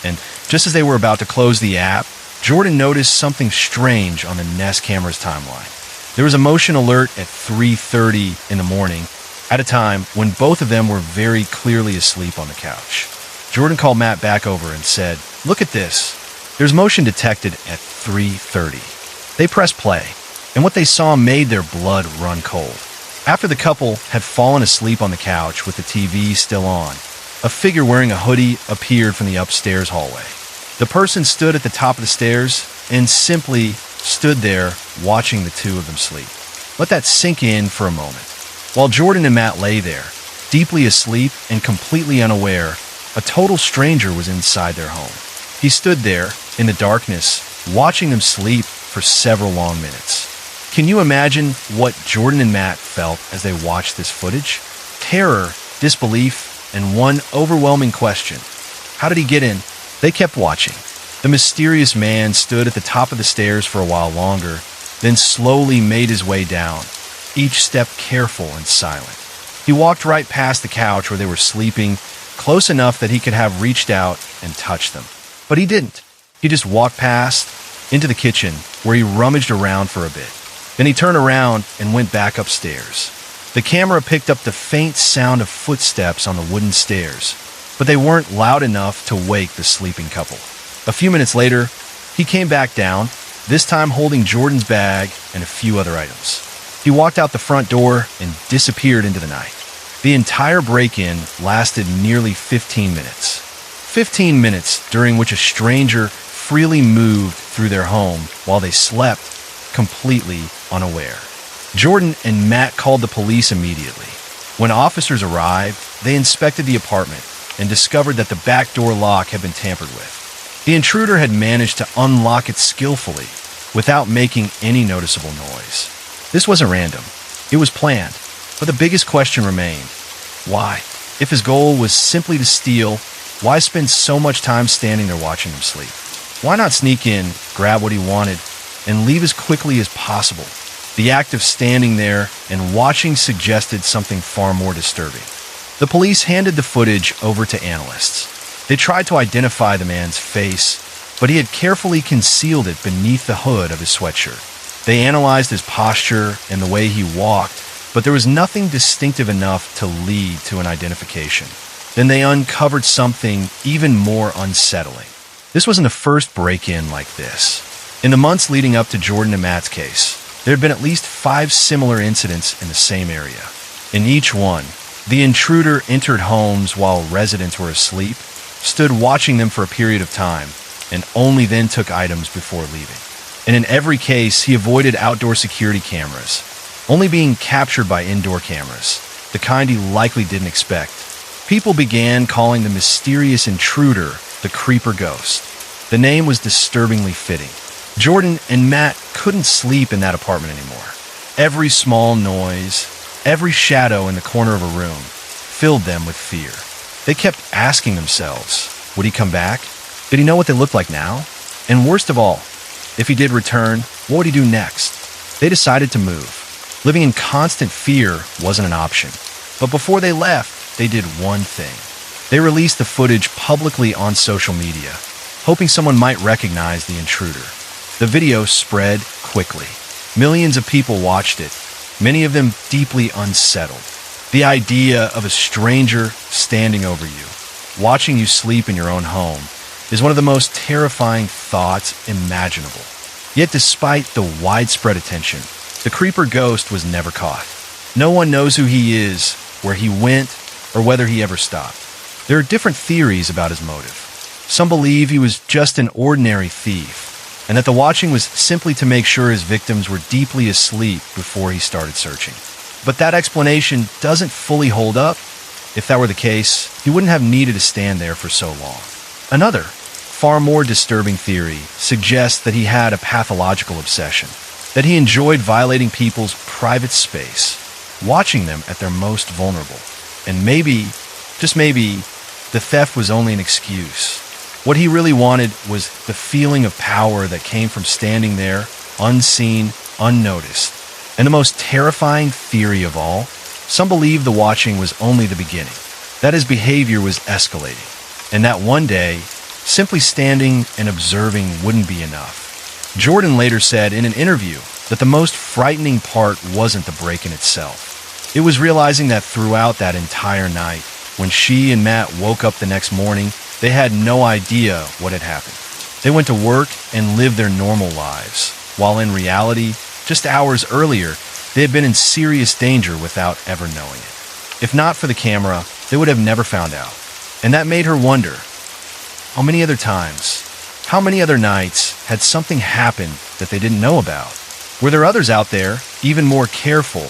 And just as they were about to close the app, Jordan noticed something strange on the Nest camera's timeline. There was a motion alert at 3:30 in the morning, at a time when both of them were very clearly asleep on the couch. Jordan called Matt back over and said, "Look at this. There's motion detected at 3:30. They pressed play, and what they saw made their blood run cold. After the couple had fallen asleep on the couch with the TV still on, a figure wearing a hoodie appeared from the upstairs hallway. The person stood at the top of the stairs and simply stood there watching the two of them sleep. Let that sink in for a moment. While Jordan and Matt lay there, deeply asleep and completely unaware, a total stranger was inside their home. He stood there in the darkness, watching them sleep for several long minutes. Can you imagine what Jordan and Matt felt as they watched this footage? Terror, disbelief, and one overwhelming question. How did he get in? They kept watching. The mysterious man stood at the top of the stairs for a while longer, then slowly made his way down, each step careful and silent. He walked right past the couch where they were sleeping, close enough that he could have reached out and touched them. But he didn't. He just walked past, into the kitchen, where he rummaged around for a bit. Then he turned around and went back upstairs. The camera picked up the faint sound of footsteps on the wooden stairs, but they weren't loud enough to wake the sleeping couple. A few minutes later, he came back down, this time holding Jordan's bag and a few other items. He walked out the front door and disappeared into the night. The entire break-in lasted nearly 15 minutes. 15 minutes during which a stranger freely moved through their home while they slept, completely unaware. Jordan and Matt called the police immediately. When officers arrived, they inspected the apartment and discovered that the back door lock had been tampered with. The intruder had managed to unlock it skillfully without making any noticeable noise. This wasn't random. It was planned. But the biggest question remained. Why? If his goal was simply to steal, why spend so much time standing there watching them sleep? Why not sneak in, grab what he wanted, and leave as quickly as possible? The act of standing there and watching suggested something far more disturbing. The police handed the footage over to analysts. They tried to identify the man's face, but he had carefully concealed it beneath the hood of his sweatshirt. They analyzed his posture and the way he walked, but there was nothing distinctive enough to lead to an identification. then they uncovered something even more unsettling. This wasn't the first break-in like this. In the months leading up to Jordan and Matt's case, there had been at least 5 similar incidents in the same area. In each one, the intruder entered homes while residents were asleep, stood watching them for a period of time, and only then took items before leaving. And in every case, he avoided outdoor security cameras, only being captured by indoor cameras, the kind he likely didn't expect. People began calling the mysterious intruder the Creeper Ghost. The name was disturbingly fitting. Jordan and Matt couldn't sleep in that apartment anymore. Every small noise, every shadow in the corner of a room filled them with fear. They kept asking themselves, would he come back? Did he know what they looked like now? And worst of all, if he did return, what would he do next? They decided to move. Living in constant fear wasn't an option. But before they left, they did one thing. They released the footage publicly on social media, hoping someone might recognize the intruder. The video spread quickly. Millions of people watched it, many of them deeply unsettled. The idea of a stranger standing over you, watching you sleep in your own home, is one of the most terrifying thoughts imaginable. Yet despite the widespread attention, the Creeper Ghost was never caught. No one knows who he is, where he went, or whether he ever stopped. There are different theories about his motive. Some believe he was just an ordinary thief, and that the watching was simply to make sure his victims were deeply asleep before he started searching. But that explanation doesn't fully hold up. If that were the case, he wouldn't have needed to stand there for so long. Another, far more disturbing theory suggests that he had a pathological obsession, that he enjoyed violating people's private space, watching them at their most vulnerable. And maybe, just maybe, the theft was only an excuse. What he really wanted was the feeling of power that came from standing there, unseen, unnoticed. And the most terrifying theory of all, some believe the watching was only the beginning, that his behavior was escalating, and that one day, simply standing and observing wouldn't be enough. Jordan later said in an interview that the most frightening part wasn't the break-in itself. It was realizing that throughout that entire night, when she and Matt woke up the next morning, they had no idea what had happened. They went to work and lived their normal lives, while in reality, just hours earlier, they had been in serious danger without ever knowing it. If not for the camera, they would have never found out. And that made her wonder, how many other times, how many other nights had something happened that they didn't know about? Were there others out there, even more careful,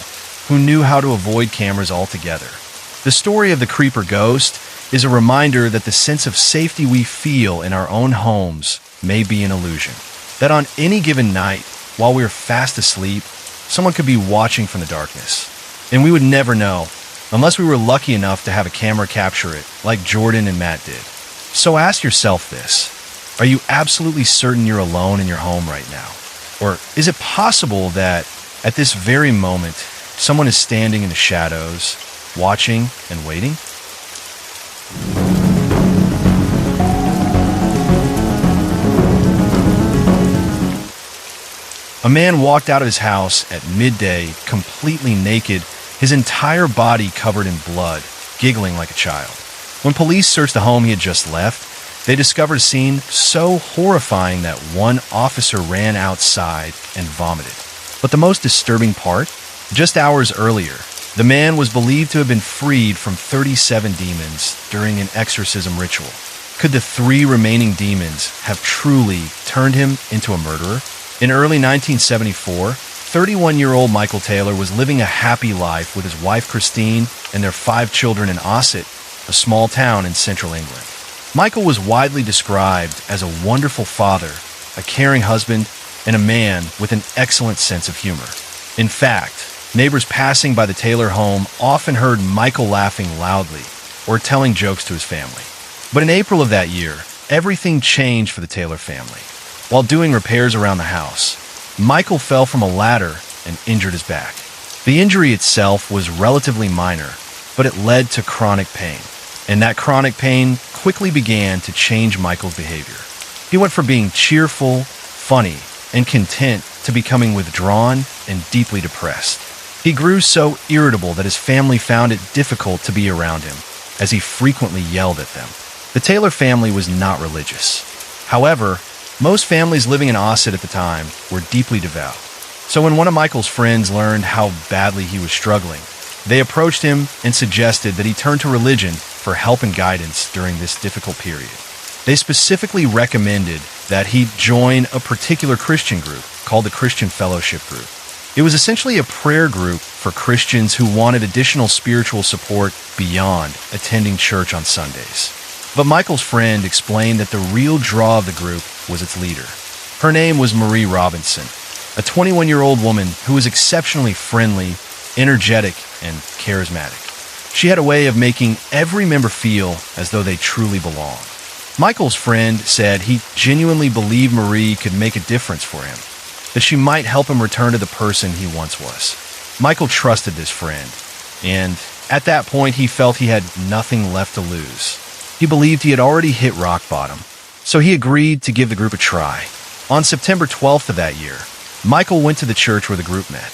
who knew how to avoid cameras altogether? The story of the Creeper Ghost is a reminder that the sense of safety we feel in our own homes may be an illusion. That on any given night, while we're fast asleep, someone could be watching from the darkness. And we would never know, unless we were lucky enough to have a camera capture it, like Jordan and Matt did. So ask yourself this. Are you absolutely certain you're alone in your home right now? Or is it possible that, at this very moment, someone is standing in the shadows, watching and waiting? A man walked out of his house at midday, completely naked, his entire body covered in blood, giggling like a child. When police searched the home he had just left, they discovered a scene so horrifying that one officer ran outside and vomited. But the most disturbing part? Just hours earlier, the man was believed to have been freed from 37 demons during an exorcism ritual. Could the 3 remaining demons have truly turned him into a murderer? In early 1974, 31-year-old Michael Taylor was living a happy life with his wife Christine and their 5 children in Ossett, a small town in central England. Michael was widely described as a wonderful father, a caring husband, and a man with an excellent sense of humor. In fact, neighbors passing by the Taylor home often heard Michael laughing loudly or telling jokes to his family. But in April of that year, everything changed for the Taylor family. While doing repairs around the house, Michael fell from a ladder and injured his back. The injury itself was relatively minor, but it led to chronic pain. And that chronic pain quickly began to change Michael's behavior. He went from being cheerful, funny, and content to becoming withdrawn and deeply depressed. He grew so irritable that his family found it difficult to be around him, as he frequently yelled at them. The Taylor family was not religious. However, most families living in Osset at the time were deeply devout. So when one of Michael's friends learned how badly he was struggling, they approached him and suggested that he turn to religion for help and guidance during this difficult period. They specifically recommended that he join a particular Christian group called the Christian Fellowship Group. It was essentially a prayer group for Christians who wanted additional spiritual support beyond attending church on Sundays. But Michael's friend explained that the real draw of the group was its leader. Her name was Marie Robinson, a 21-year-old woman who was exceptionally friendly, energetic, and charismatic. She had a way of making every member feel as though they truly belonged. Michael's friend said he genuinely believed Marie could make a difference for him, that she might help him return to the person he once was. Michael trusted this friend, and at that point he felt he had nothing left to lose. He believed he had already hit rock bottom, so he agreed to give the group a try. On September 12th of that year, Michael went to the church where the group met.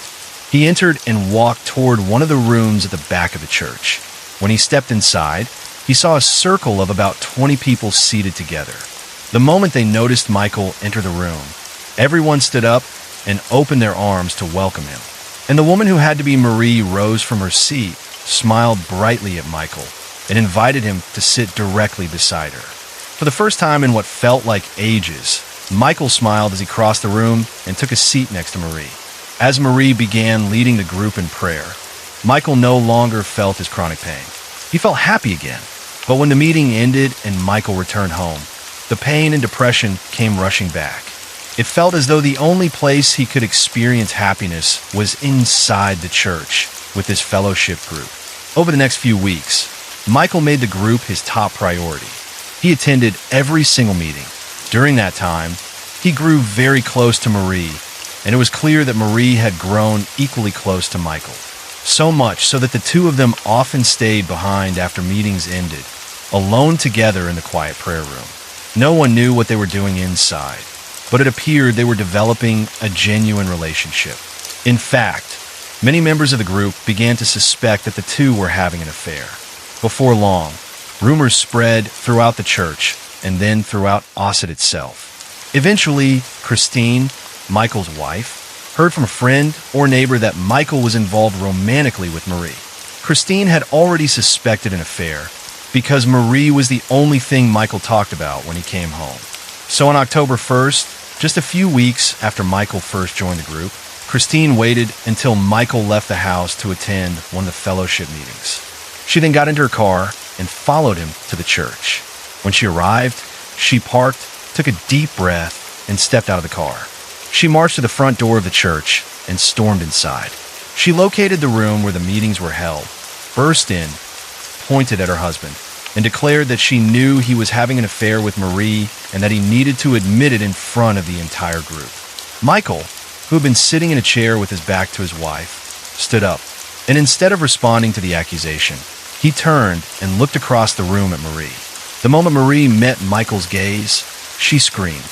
He entered and walked toward one of the rooms at the back of the church. When he stepped inside, he saw a circle of about 20 people seated together. The moment they noticed Michael enter the room, everyone stood up and opened their arms to welcome him. And the woman who had to be Marie rose from her seat, smiled brightly at Michael, and invited him to sit directly beside her. For the first time in what felt like ages, Michael smiled as he crossed the room and took a seat next to Marie. As Marie began leading the group in prayer, Michael no longer felt his chronic pain. He felt happy again. But when the meeting ended and Michael returned home, the pain and depression came rushing back. It felt as though the only place he could experience happiness was inside the church with this fellowship group. Over the next few weeks, Michael made the group his top priority. He attended every single meeting. During that time, he grew very close to Marie, and it was clear that Marie had grown equally close to Michael. So much so that the two of them often stayed behind after meetings ended, alone together in the quiet prayer room. No one knew what they were doing inside, but it appeared they were developing a genuine relationship. In fact, many members of the group began to suspect that the two were having an affair. Before long, rumors spread throughout the church and then throughout Osset itself. Eventually, Christine, Michael's wife, heard from a friend or neighbor that Michael was involved romantically with Marie. Christine had already suspected an affair because Marie was the only thing Michael talked about when he came home. So on October 1st, just a few weeks after Michael first joined the group, Christine waited until Michael left the house to attend one of the fellowship meetings. She then got into her car and followed him to the church. When she arrived, she parked, took a deep breath, and stepped out of the car. She marched to the front door of the church and stormed inside. She located the room where the meetings were held, burst in, pointed at her husband, and declared that she knew he was having an affair with Marie and that he needed to admit it in front of the entire group. Michael, who had been sitting in a chair with his back to his wife, stood up, and instead of responding to the accusation, he turned and looked across the room at Marie. The moment Marie met Michael's gaze, she screamed.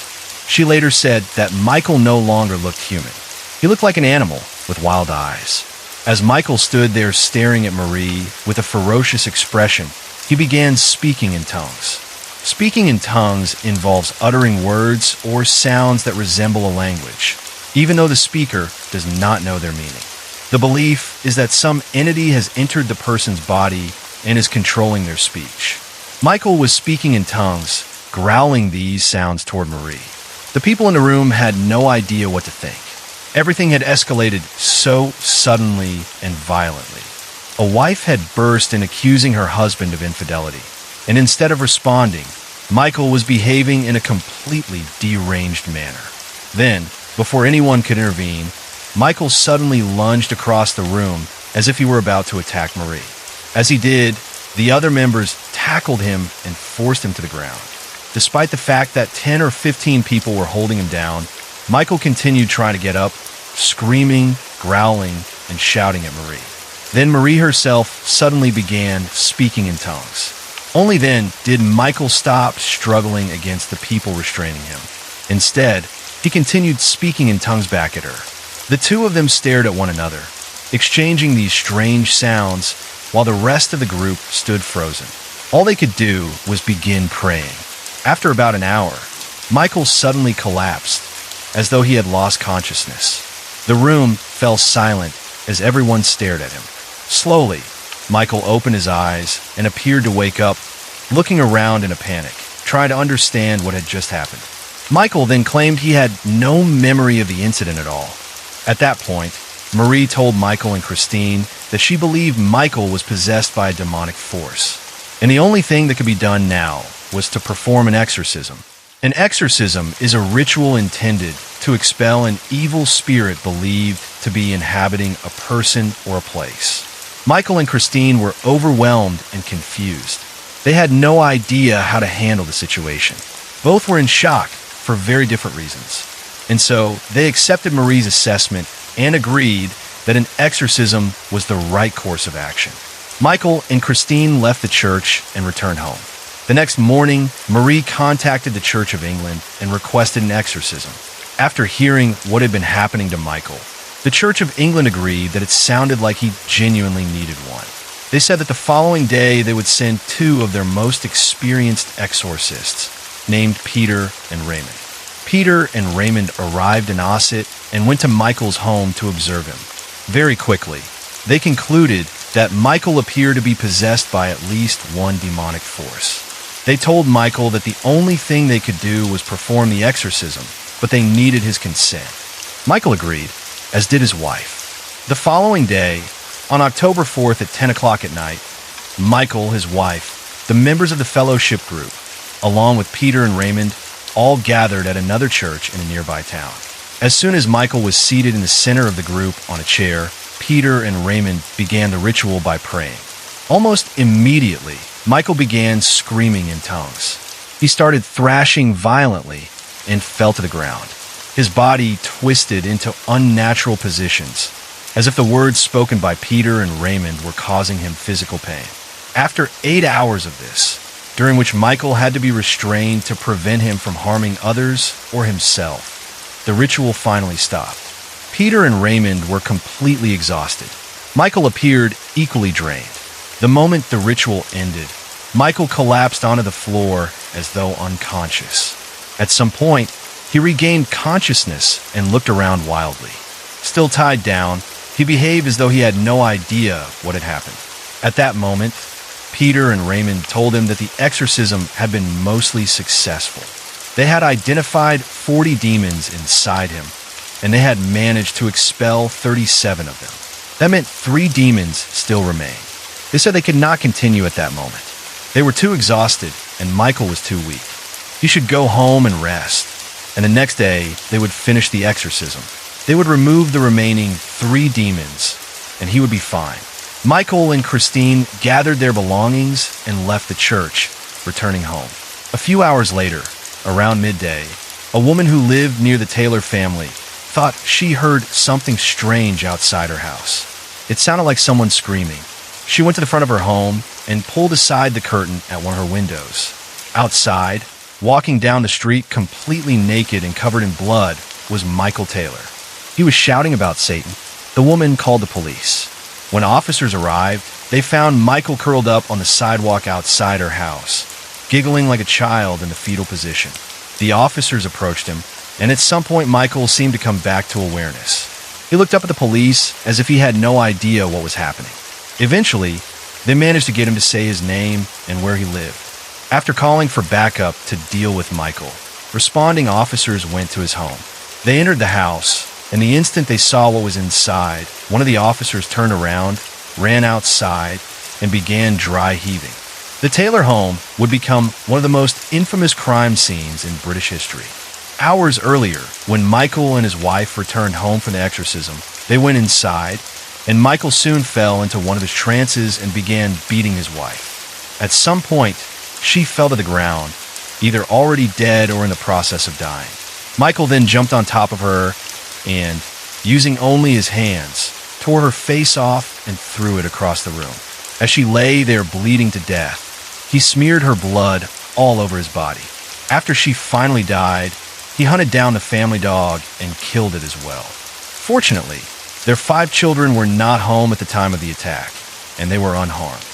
She later said that Michael no longer looked human. He looked like an animal with wild eyes. As Michael stood there staring at Marie with a ferocious expression, he began speaking in tongues. Speaking in tongues involves uttering words or sounds that resemble a language, even though the speaker does not know their meaning. The belief is that some entity has entered the person's body and is controlling their speech. Michael was speaking in tongues, growling these sounds toward Marie. The people in the room had no idea what to think. Everything had escalated so suddenly and violently. A wife had burst in accusing her husband of infidelity, and instead of responding, Michael was behaving in a completely deranged manner. Then, before anyone could intervene, Michael suddenly lunged across the room as if he were about to attack Marie. As he did, the other members tackled him and forced him to the ground. Despite the fact that 10 or 15 people were holding him down, Michael continued trying to get up, screaming, growling, and shouting at Marie. Then Marie herself suddenly began speaking in tongues. Only then did Michael stop struggling against the people restraining him. Instead, he continued speaking in tongues back at her. The two of them stared at one another, exchanging these strange sounds while the rest of the group stood frozen. All they could do was begin praying. After about an hour, Michael suddenly collapsed, as though he had lost consciousness. The room fell silent as everyone stared at him. Slowly, Michael opened his eyes and appeared to wake up, looking around in a panic, trying to understand what had just happened. Michael then claimed he had no memory of the incident at all. At that point, Marie told Michael and Christine that she believed Michael was possessed by a demonic force, and the only thing that could be done now was to perform an exorcism. An exorcism is a ritual intended to expel an evil spirit believed to be inhabiting a person or a place. Michael and Christine were overwhelmed and confused. They had no idea how to handle the situation. Both were in shock for very different reasons. And so they accepted Marie's assessment and agreed that an exorcism was the right course of action. Michael and Christine left the church and returned home. The next morning, Marie contacted the Church of England and requested an exorcism. After hearing what had been happening to Michael, the Church of England agreed that it sounded like he genuinely needed one. They said that the following day they would send 2 of their most experienced exorcists, named Peter and Raymond. Peter and Raymond arrived in Ossett and went to Michael's home to observe him. Very quickly, they concluded that Michael appeared to be possessed by at least one demonic force. They told Michael that the only thing they could do was perform the exorcism, but they needed his consent. Michael agreed, as did his wife. The following day, on October 4th at 10 o'clock at night, Michael, his wife, the members of the fellowship group, along with Peter and Raymond, all gathered at another church in a nearby town. As soon as Michael was seated in the center of the group on a chair, Peter and Raymond began the ritual by praying. Almost immediately, Michael began screaming in tongues. He started thrashing violently and fell to the ground. His body twisted into unnatural positions, as if the words spoken by Peter and Raymond were causing him physical pain. After 8 hours of this, during which Michael had to be restrained to prevent him from harming others or himself, the ritual finally stopped. Peter and Raymond were completely exhausted. Michael appeared equally drained. The moment the ritual ended, Michael collapsed onto the floor as though unconscious. At some point, he regained consciousness and looked around wildly. Still tied down, he behaved as though he had no idea what had happened. At that moment, Peter and Raymond told him that the exorcism had been mostly successful. They had identified 40 demons inside him, and they had managed to expel 37 of them. That meant 3 demons still remained. They said they could not continue at that moment. They were too exhausted, and Michael was too weak. He should go home and rest, and the next day they would finish the exorcism. They would remove the remaining 3 demons, and he would be fine. Michael and Christine gathered their belongings and left the church, returning home. A few hours later, around midday, a woman who lived near the Taylor family thought she heard something strange outside her house. It sounded like someone screaming. She went to the front of her home and pulled aside the curtain at one of her windows. Outside, walking down the street completely naked and covered in blood, was Michael Taylor. He was shouting about Satan. The woman called the police. When officers arrived, they found Michael curled up on the sidewalk outside her house, giggling like a child in the fetal position. The officers approached him, and at some point Michael seemed to come back to awareness. He looked up at the police as if he had no idea what was happening. Eventually, they managed to get him to say his name and where he lived. After calling for backup to deal with Michael, responding officers went to his home. They entered the house, and the instant they saw what was inside, one of the officers turned around, ran outside, and began dry heaving. The Taylor home would become one of the most infamous crime scenes in British history. Hours earlier, when Michael and his wife returned home from the exorcism, they went inside, and Michael soon fell into one of his trances and began beating his wife. At some point, she fell to the ground, either already dead or in the process of dying. Michael then jumped on top of her and, using only his hands, tore her face off and threw it across the room. As she lay there bleeding to death, he smeared her blood all over his body. After she finally died, he hunted down the family dog and killed it as well. Fortunately, their 5 children were not home at the time of the attack. and they were unharmed.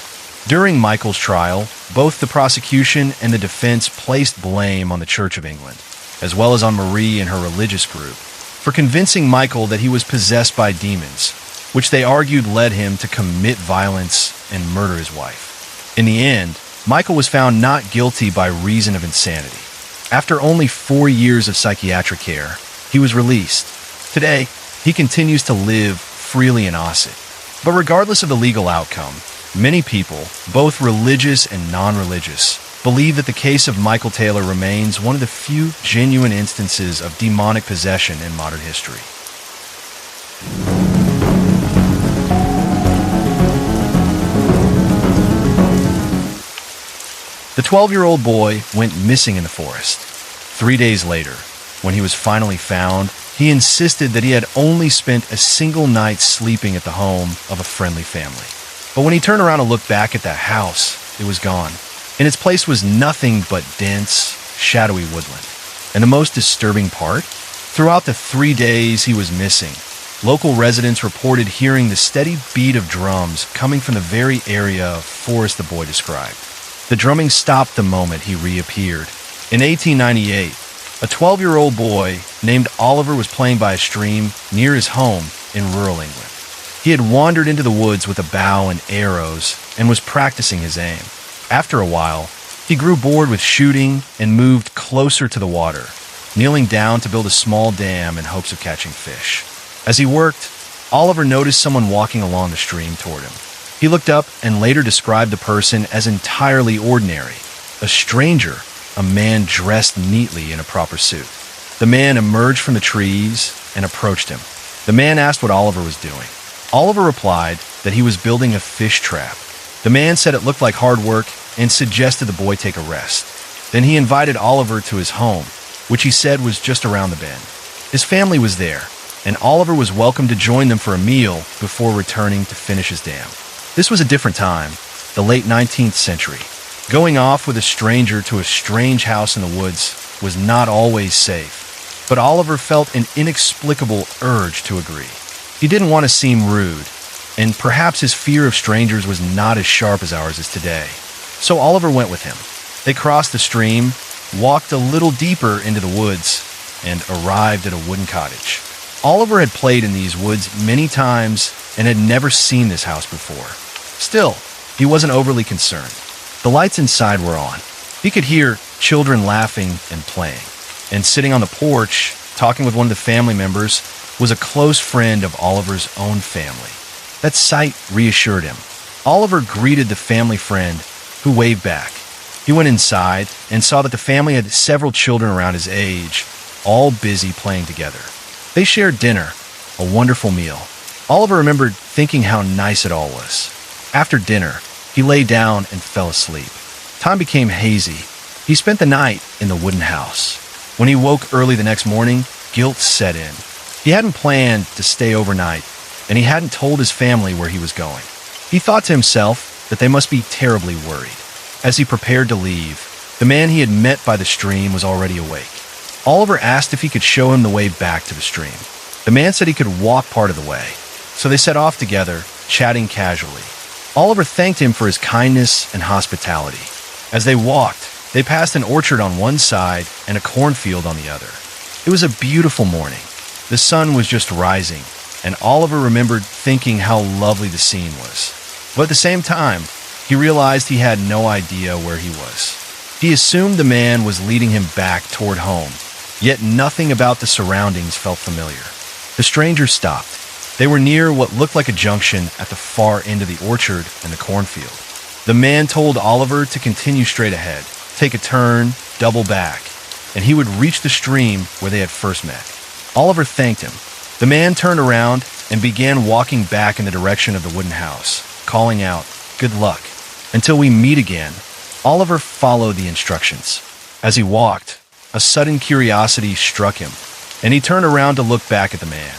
During Michael's trial, both the prosecution and the defense placed blame on the Church of England, as well as on Marie and her religious group, for convincing Michael that he was possessed by demons, which they argued led him to commit violence and murder his wife. In the end, Michael was found not guilty by reason of insanity. After only 4 years of psychiatric care, he was released. Today, he continues to live freely in Ossett. But regardless of the legal outcome, many people, both religious and non-religious, believe that the case of Michael Taylor remains one of the few genuine instances of demonic possession in modern history. The 12-year-old boy went missing in the forest. 3 days later, when he was finally found, he insisted that he had only spent a single night sleeping at the home of a friendly family. But when he turned around to look back at that house, it was gone. In its place was nothing but dense, shadowy woodland. And the most disturbing part? Throughout the 3 days he was missing, local residents reported hearing the steady beat of drums coming from the very area of forest the boy described. The drumming stopped the moment he reappeared. In 1898, a 12-year-old boy named Oliver was playing by a stream near his home in rural England. He had wandered into the woods with a bow and arrows and was practicing his aim. After a while, he grew bored with shooting and moved closer to the water, kneeling down to build a small dam in hopes of catching fish. As he worked, Oliver noticed someone walking along the stream toward him. He looked up and later described the person as entirely ordinary, a stranger, a man dressed neatly in a proper suit. The man emerged from the trees and approached him. The man asked what Oliver was doing. Oliver replied that he was building a fish trap. The man said it looked like hard work and suggested the boy take a rest. Then he invited Oliver to his home, which he said was just around the bend. His family was there, and Oliver was welcome to join them for a meal before returning to finish his dam. This was a different time, the late 19th century. Going off with a stranger to a strange house in the woods was not always safe, but Oliver felt an inexplicable urge to agree. He didn't want to seem rude, and perhaps his fear of strangers was not as sharp as ours is today. So Oliver went with him. They crossed the stream, walked a little deeper into the woods, and arrived at a wooden cottage. Oliver had played in these woods many times and had never seen this house before. Still, he wasn't overly concerned. The lights inside were on. He could hear children laughing and playing. And sitting on the porch, talking with one of the family members, was a close friend of Oliver's own family. That sight reassured him. Oliver greeted the family friend, who waved back. He went inside and saw that the family had several children around his age, all busy playing together. They shared dinner, a wonderful meal. Oliver remembered thinking how nice it all was. After dinner, he lay down and fell asleep. Time became hazy. He spent the night in the wooden house. When he woke early the next morning, guilt set in. He hadn't planned to stay overnight, and he hadn't told his family where he was going. He thought to himself that they must be terribly worried. As he prepared to leave, the man he had met by the stream was already awake. Oliver asked if he could show him the way back to the stream. The man said he could walk part of the way, so they set off together, chatting casually. Oliver thanked him for his kindness and hospitality. As they walked, they passed an orchard on one side and a cornfield on the other. It was a beautiful morning. The sun was just rising, and Oliver remembered thinking how lovely the scene was. But at the same time, he realized he had no idea where he was. He assumed the man was leading him back toward home, yet nothing about the surroundings felt familiar. The stranger stopped. They were near what looked like a junction at the far end of the orchard and the cornfield. The man told Oliver to continue straight ahead, take a turn, double back, and he would reach the stream where they had first met. Oliver thanked him. The man turned around and began walking back in the direction of the wooden house, calling out, "Good luck. Until we meet again." Oliver followed the instructions. As he walked, a sudden curiosity struck him, and he turned around to look back at the man,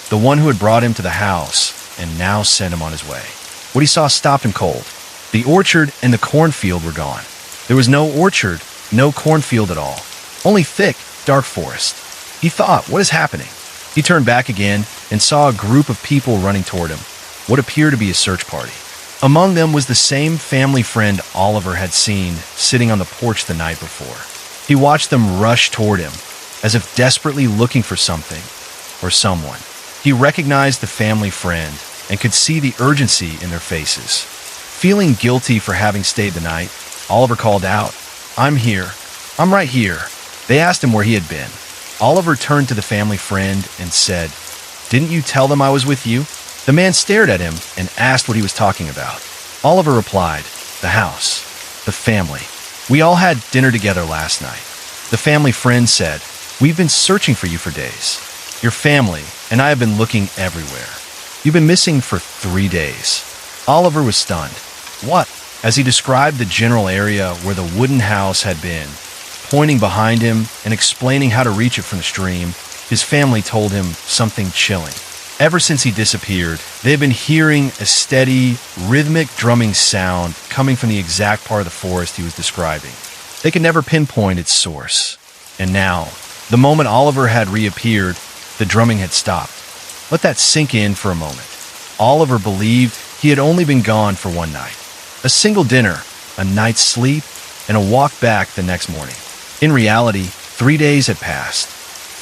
the one who had brought him to the house and now sent him on his way. What he saw stopped him cold. The orchard and the cornfield were gone. There was no orchard, no cornfield at all, only thick, dark forest. He thought, what is happening? He turned back again and saw a group of people running toward him, what appeared to be a search party. Among them was the same family friend Oliver had seen sitting on the porch the night before. He watched them rush toward him, as if desperately looking for something or someone. He recognized the family friend and could see the urgency in their faces. Feeling guilty for having stayed the night, Oliver called out, "I'm here. I'm right here." They asked him where he had been. Oliver turned to the family friend and said, "Didn't you tell them I was with you?" The man stared at him and asked what he was talking about. Oliver replied, "The house, the family. We all had dinner together last night." The family friend said, "We've been searching for you for days. Your family and I have been looking everywhere. You've been missing for 3 days." Oliver was stunned. "What?" As he described the general area where the wooden house had been, pointing behind him and explaining how to reach it from the stream, his family told him something chilling. Ever since he disappeared, they had been hearing a steady, rhythmic drumming sound coming from the exact part of the forest he was describing. They could never pinpoint its source. And now, the moment Oliver had reappeared, the drumming had stopped. Let that sink in for a moment. Oliver believed he had only been gone for one night. A single dinner, a night's sleep, and a walk back the next morning. In reality, 3 days had passed.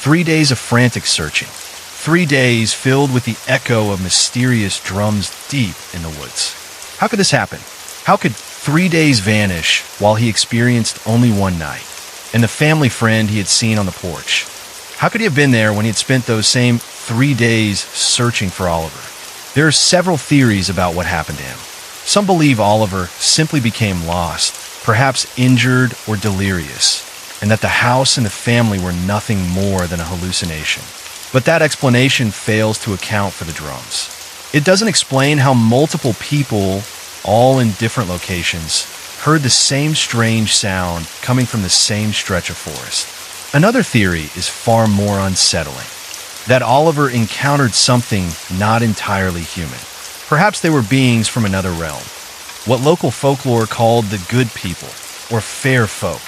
3 days of frantic searching. 3 days filled with the echo of mysterious drums deep in the woods. How could this happen? How could 3 days vanish while he experienced only one night? And the family friend he had seen on the porch. How could he have been there when he had spent those same 3 days searching for Oliver? There are several theories about what happened to him. Some believe Oliver simply became lost, perhaps injured or delirious, and that the house and the family were nothing more than a hallucination. But that explanation fails to account for the drums. It doesn't explain how multiple people, all in different locations, heard the same strange sound coming from the same stretch of forest. Another theory is far more unsettling, that Oliver encountered something not entirely human. Perhaps they were beings from another realm, what local folklore called the good people, or fair folk,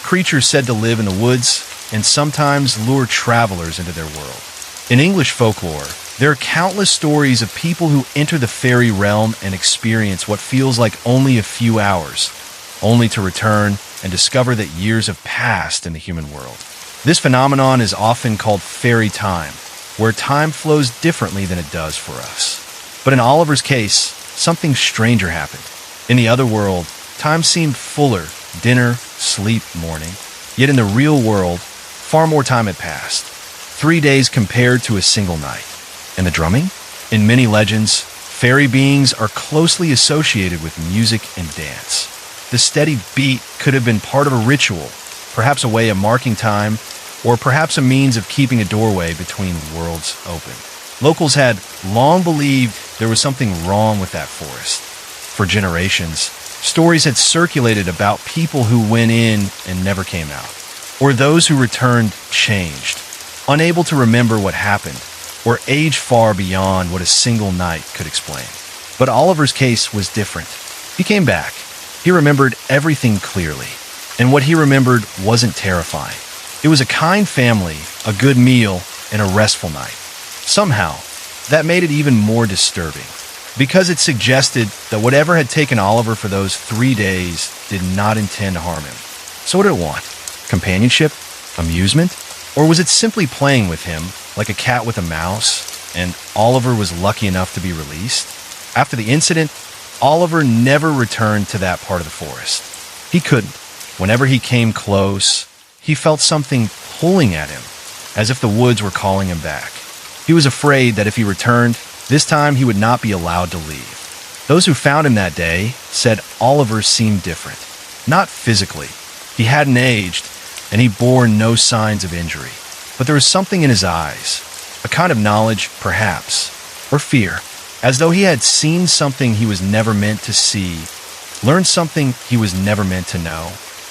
creatures said to live in the woods and sometimes lure travelers into their world. In English folklore, there are countless stories of people who enter the fairy realm and experience what feels like only a few hours, only to return and discover that years have passed in the human world. This phenomenon is often called fairy time, where time flows differently than it does for us. But in Oliver's case, something stranger happened. In the other world, time seemed fuller, dinner, sleep, morning. Yet in the real world, far more time had passed. 3 days compared to a single night. And the drumming? In many legends, fairy beings are closely associated with music and dance. The steady beat could have been part of a ritual, perhaps a way of marking time, or perhaps a means of keeping a doorway between worlds open. Locals had long believed there was something wrong with that forest. For generations, stories had circulated about people who went in and never came out, or those who returned changed, unable to remember what happened, or age far beyond what a single night could explain. But Oliver's case was different. He came back. He remembered everything clearly, and what he remembered wasn't terrifying. It was a kind family, a good meal, and a restful night. Somehow, that made it even more disturbing, because it suggested that whatever had taken Oliver for those 3 days did not intend to harm him. So what did it want? Companionship? Amusement? Or was it simply playing with him, like a cat with a mouse, and Oliver was lucky enough to be released? After the incident, Oliver never returned to that part of the forest. He couldn't. Whenever he came close, he felt something pulling at him, as if the woods were calling him back. He was afraid that if he returned, this time he would not be allowed to leave. Those who found him that day said Oliver seemed different. Not physically. He hadn't aged, and he bore no signs of injury. But there was something in his eyes, a kind of knowledge, perhaps, or fear, as though he had seen something he was never meant to see, learned something he was never meant to know.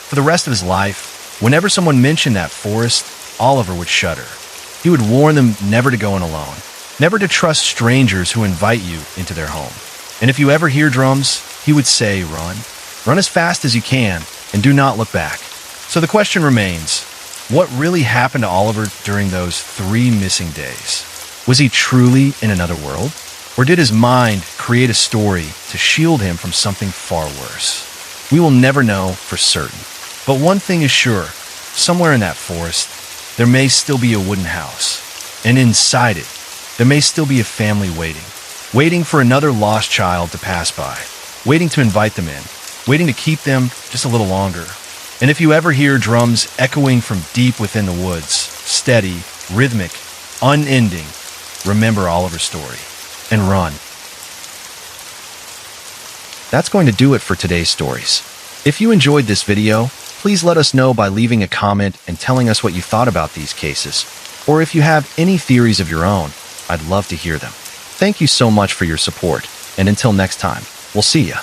For the rest of his life, whenever someone mentioned that forest, Oliver would shudder. He would warn them never to go in alone, never to trust strangers who invite you into their home. And if you ever hear drums, he would say, run. Run as fast as you can, and do not look back. So the question remains, what really happened to Oliver during those 3 missing days? Was he truly in another world? Or did his mind create a story to shield him from something far worse? We will never know for certain. But one thing is sure, somewhere in that forest, there may still be a wooden house. And inside it, there may still be a family waiting for another lost child to pass by, waiting to invite them in, waiting to keep them just a little longer. And if you ever hear drums echoing from deep within the woods, steady, rhythmic, unending, remember Oliver's story and run. That's going to do it for today's stories. If you enjoyed this video, please let us know by leaving a comment and telling us what you thought about these cases. Or if you have any theories of your own, I'd love to hear them. Thank you so much for your support, and until next time, we'll see ya.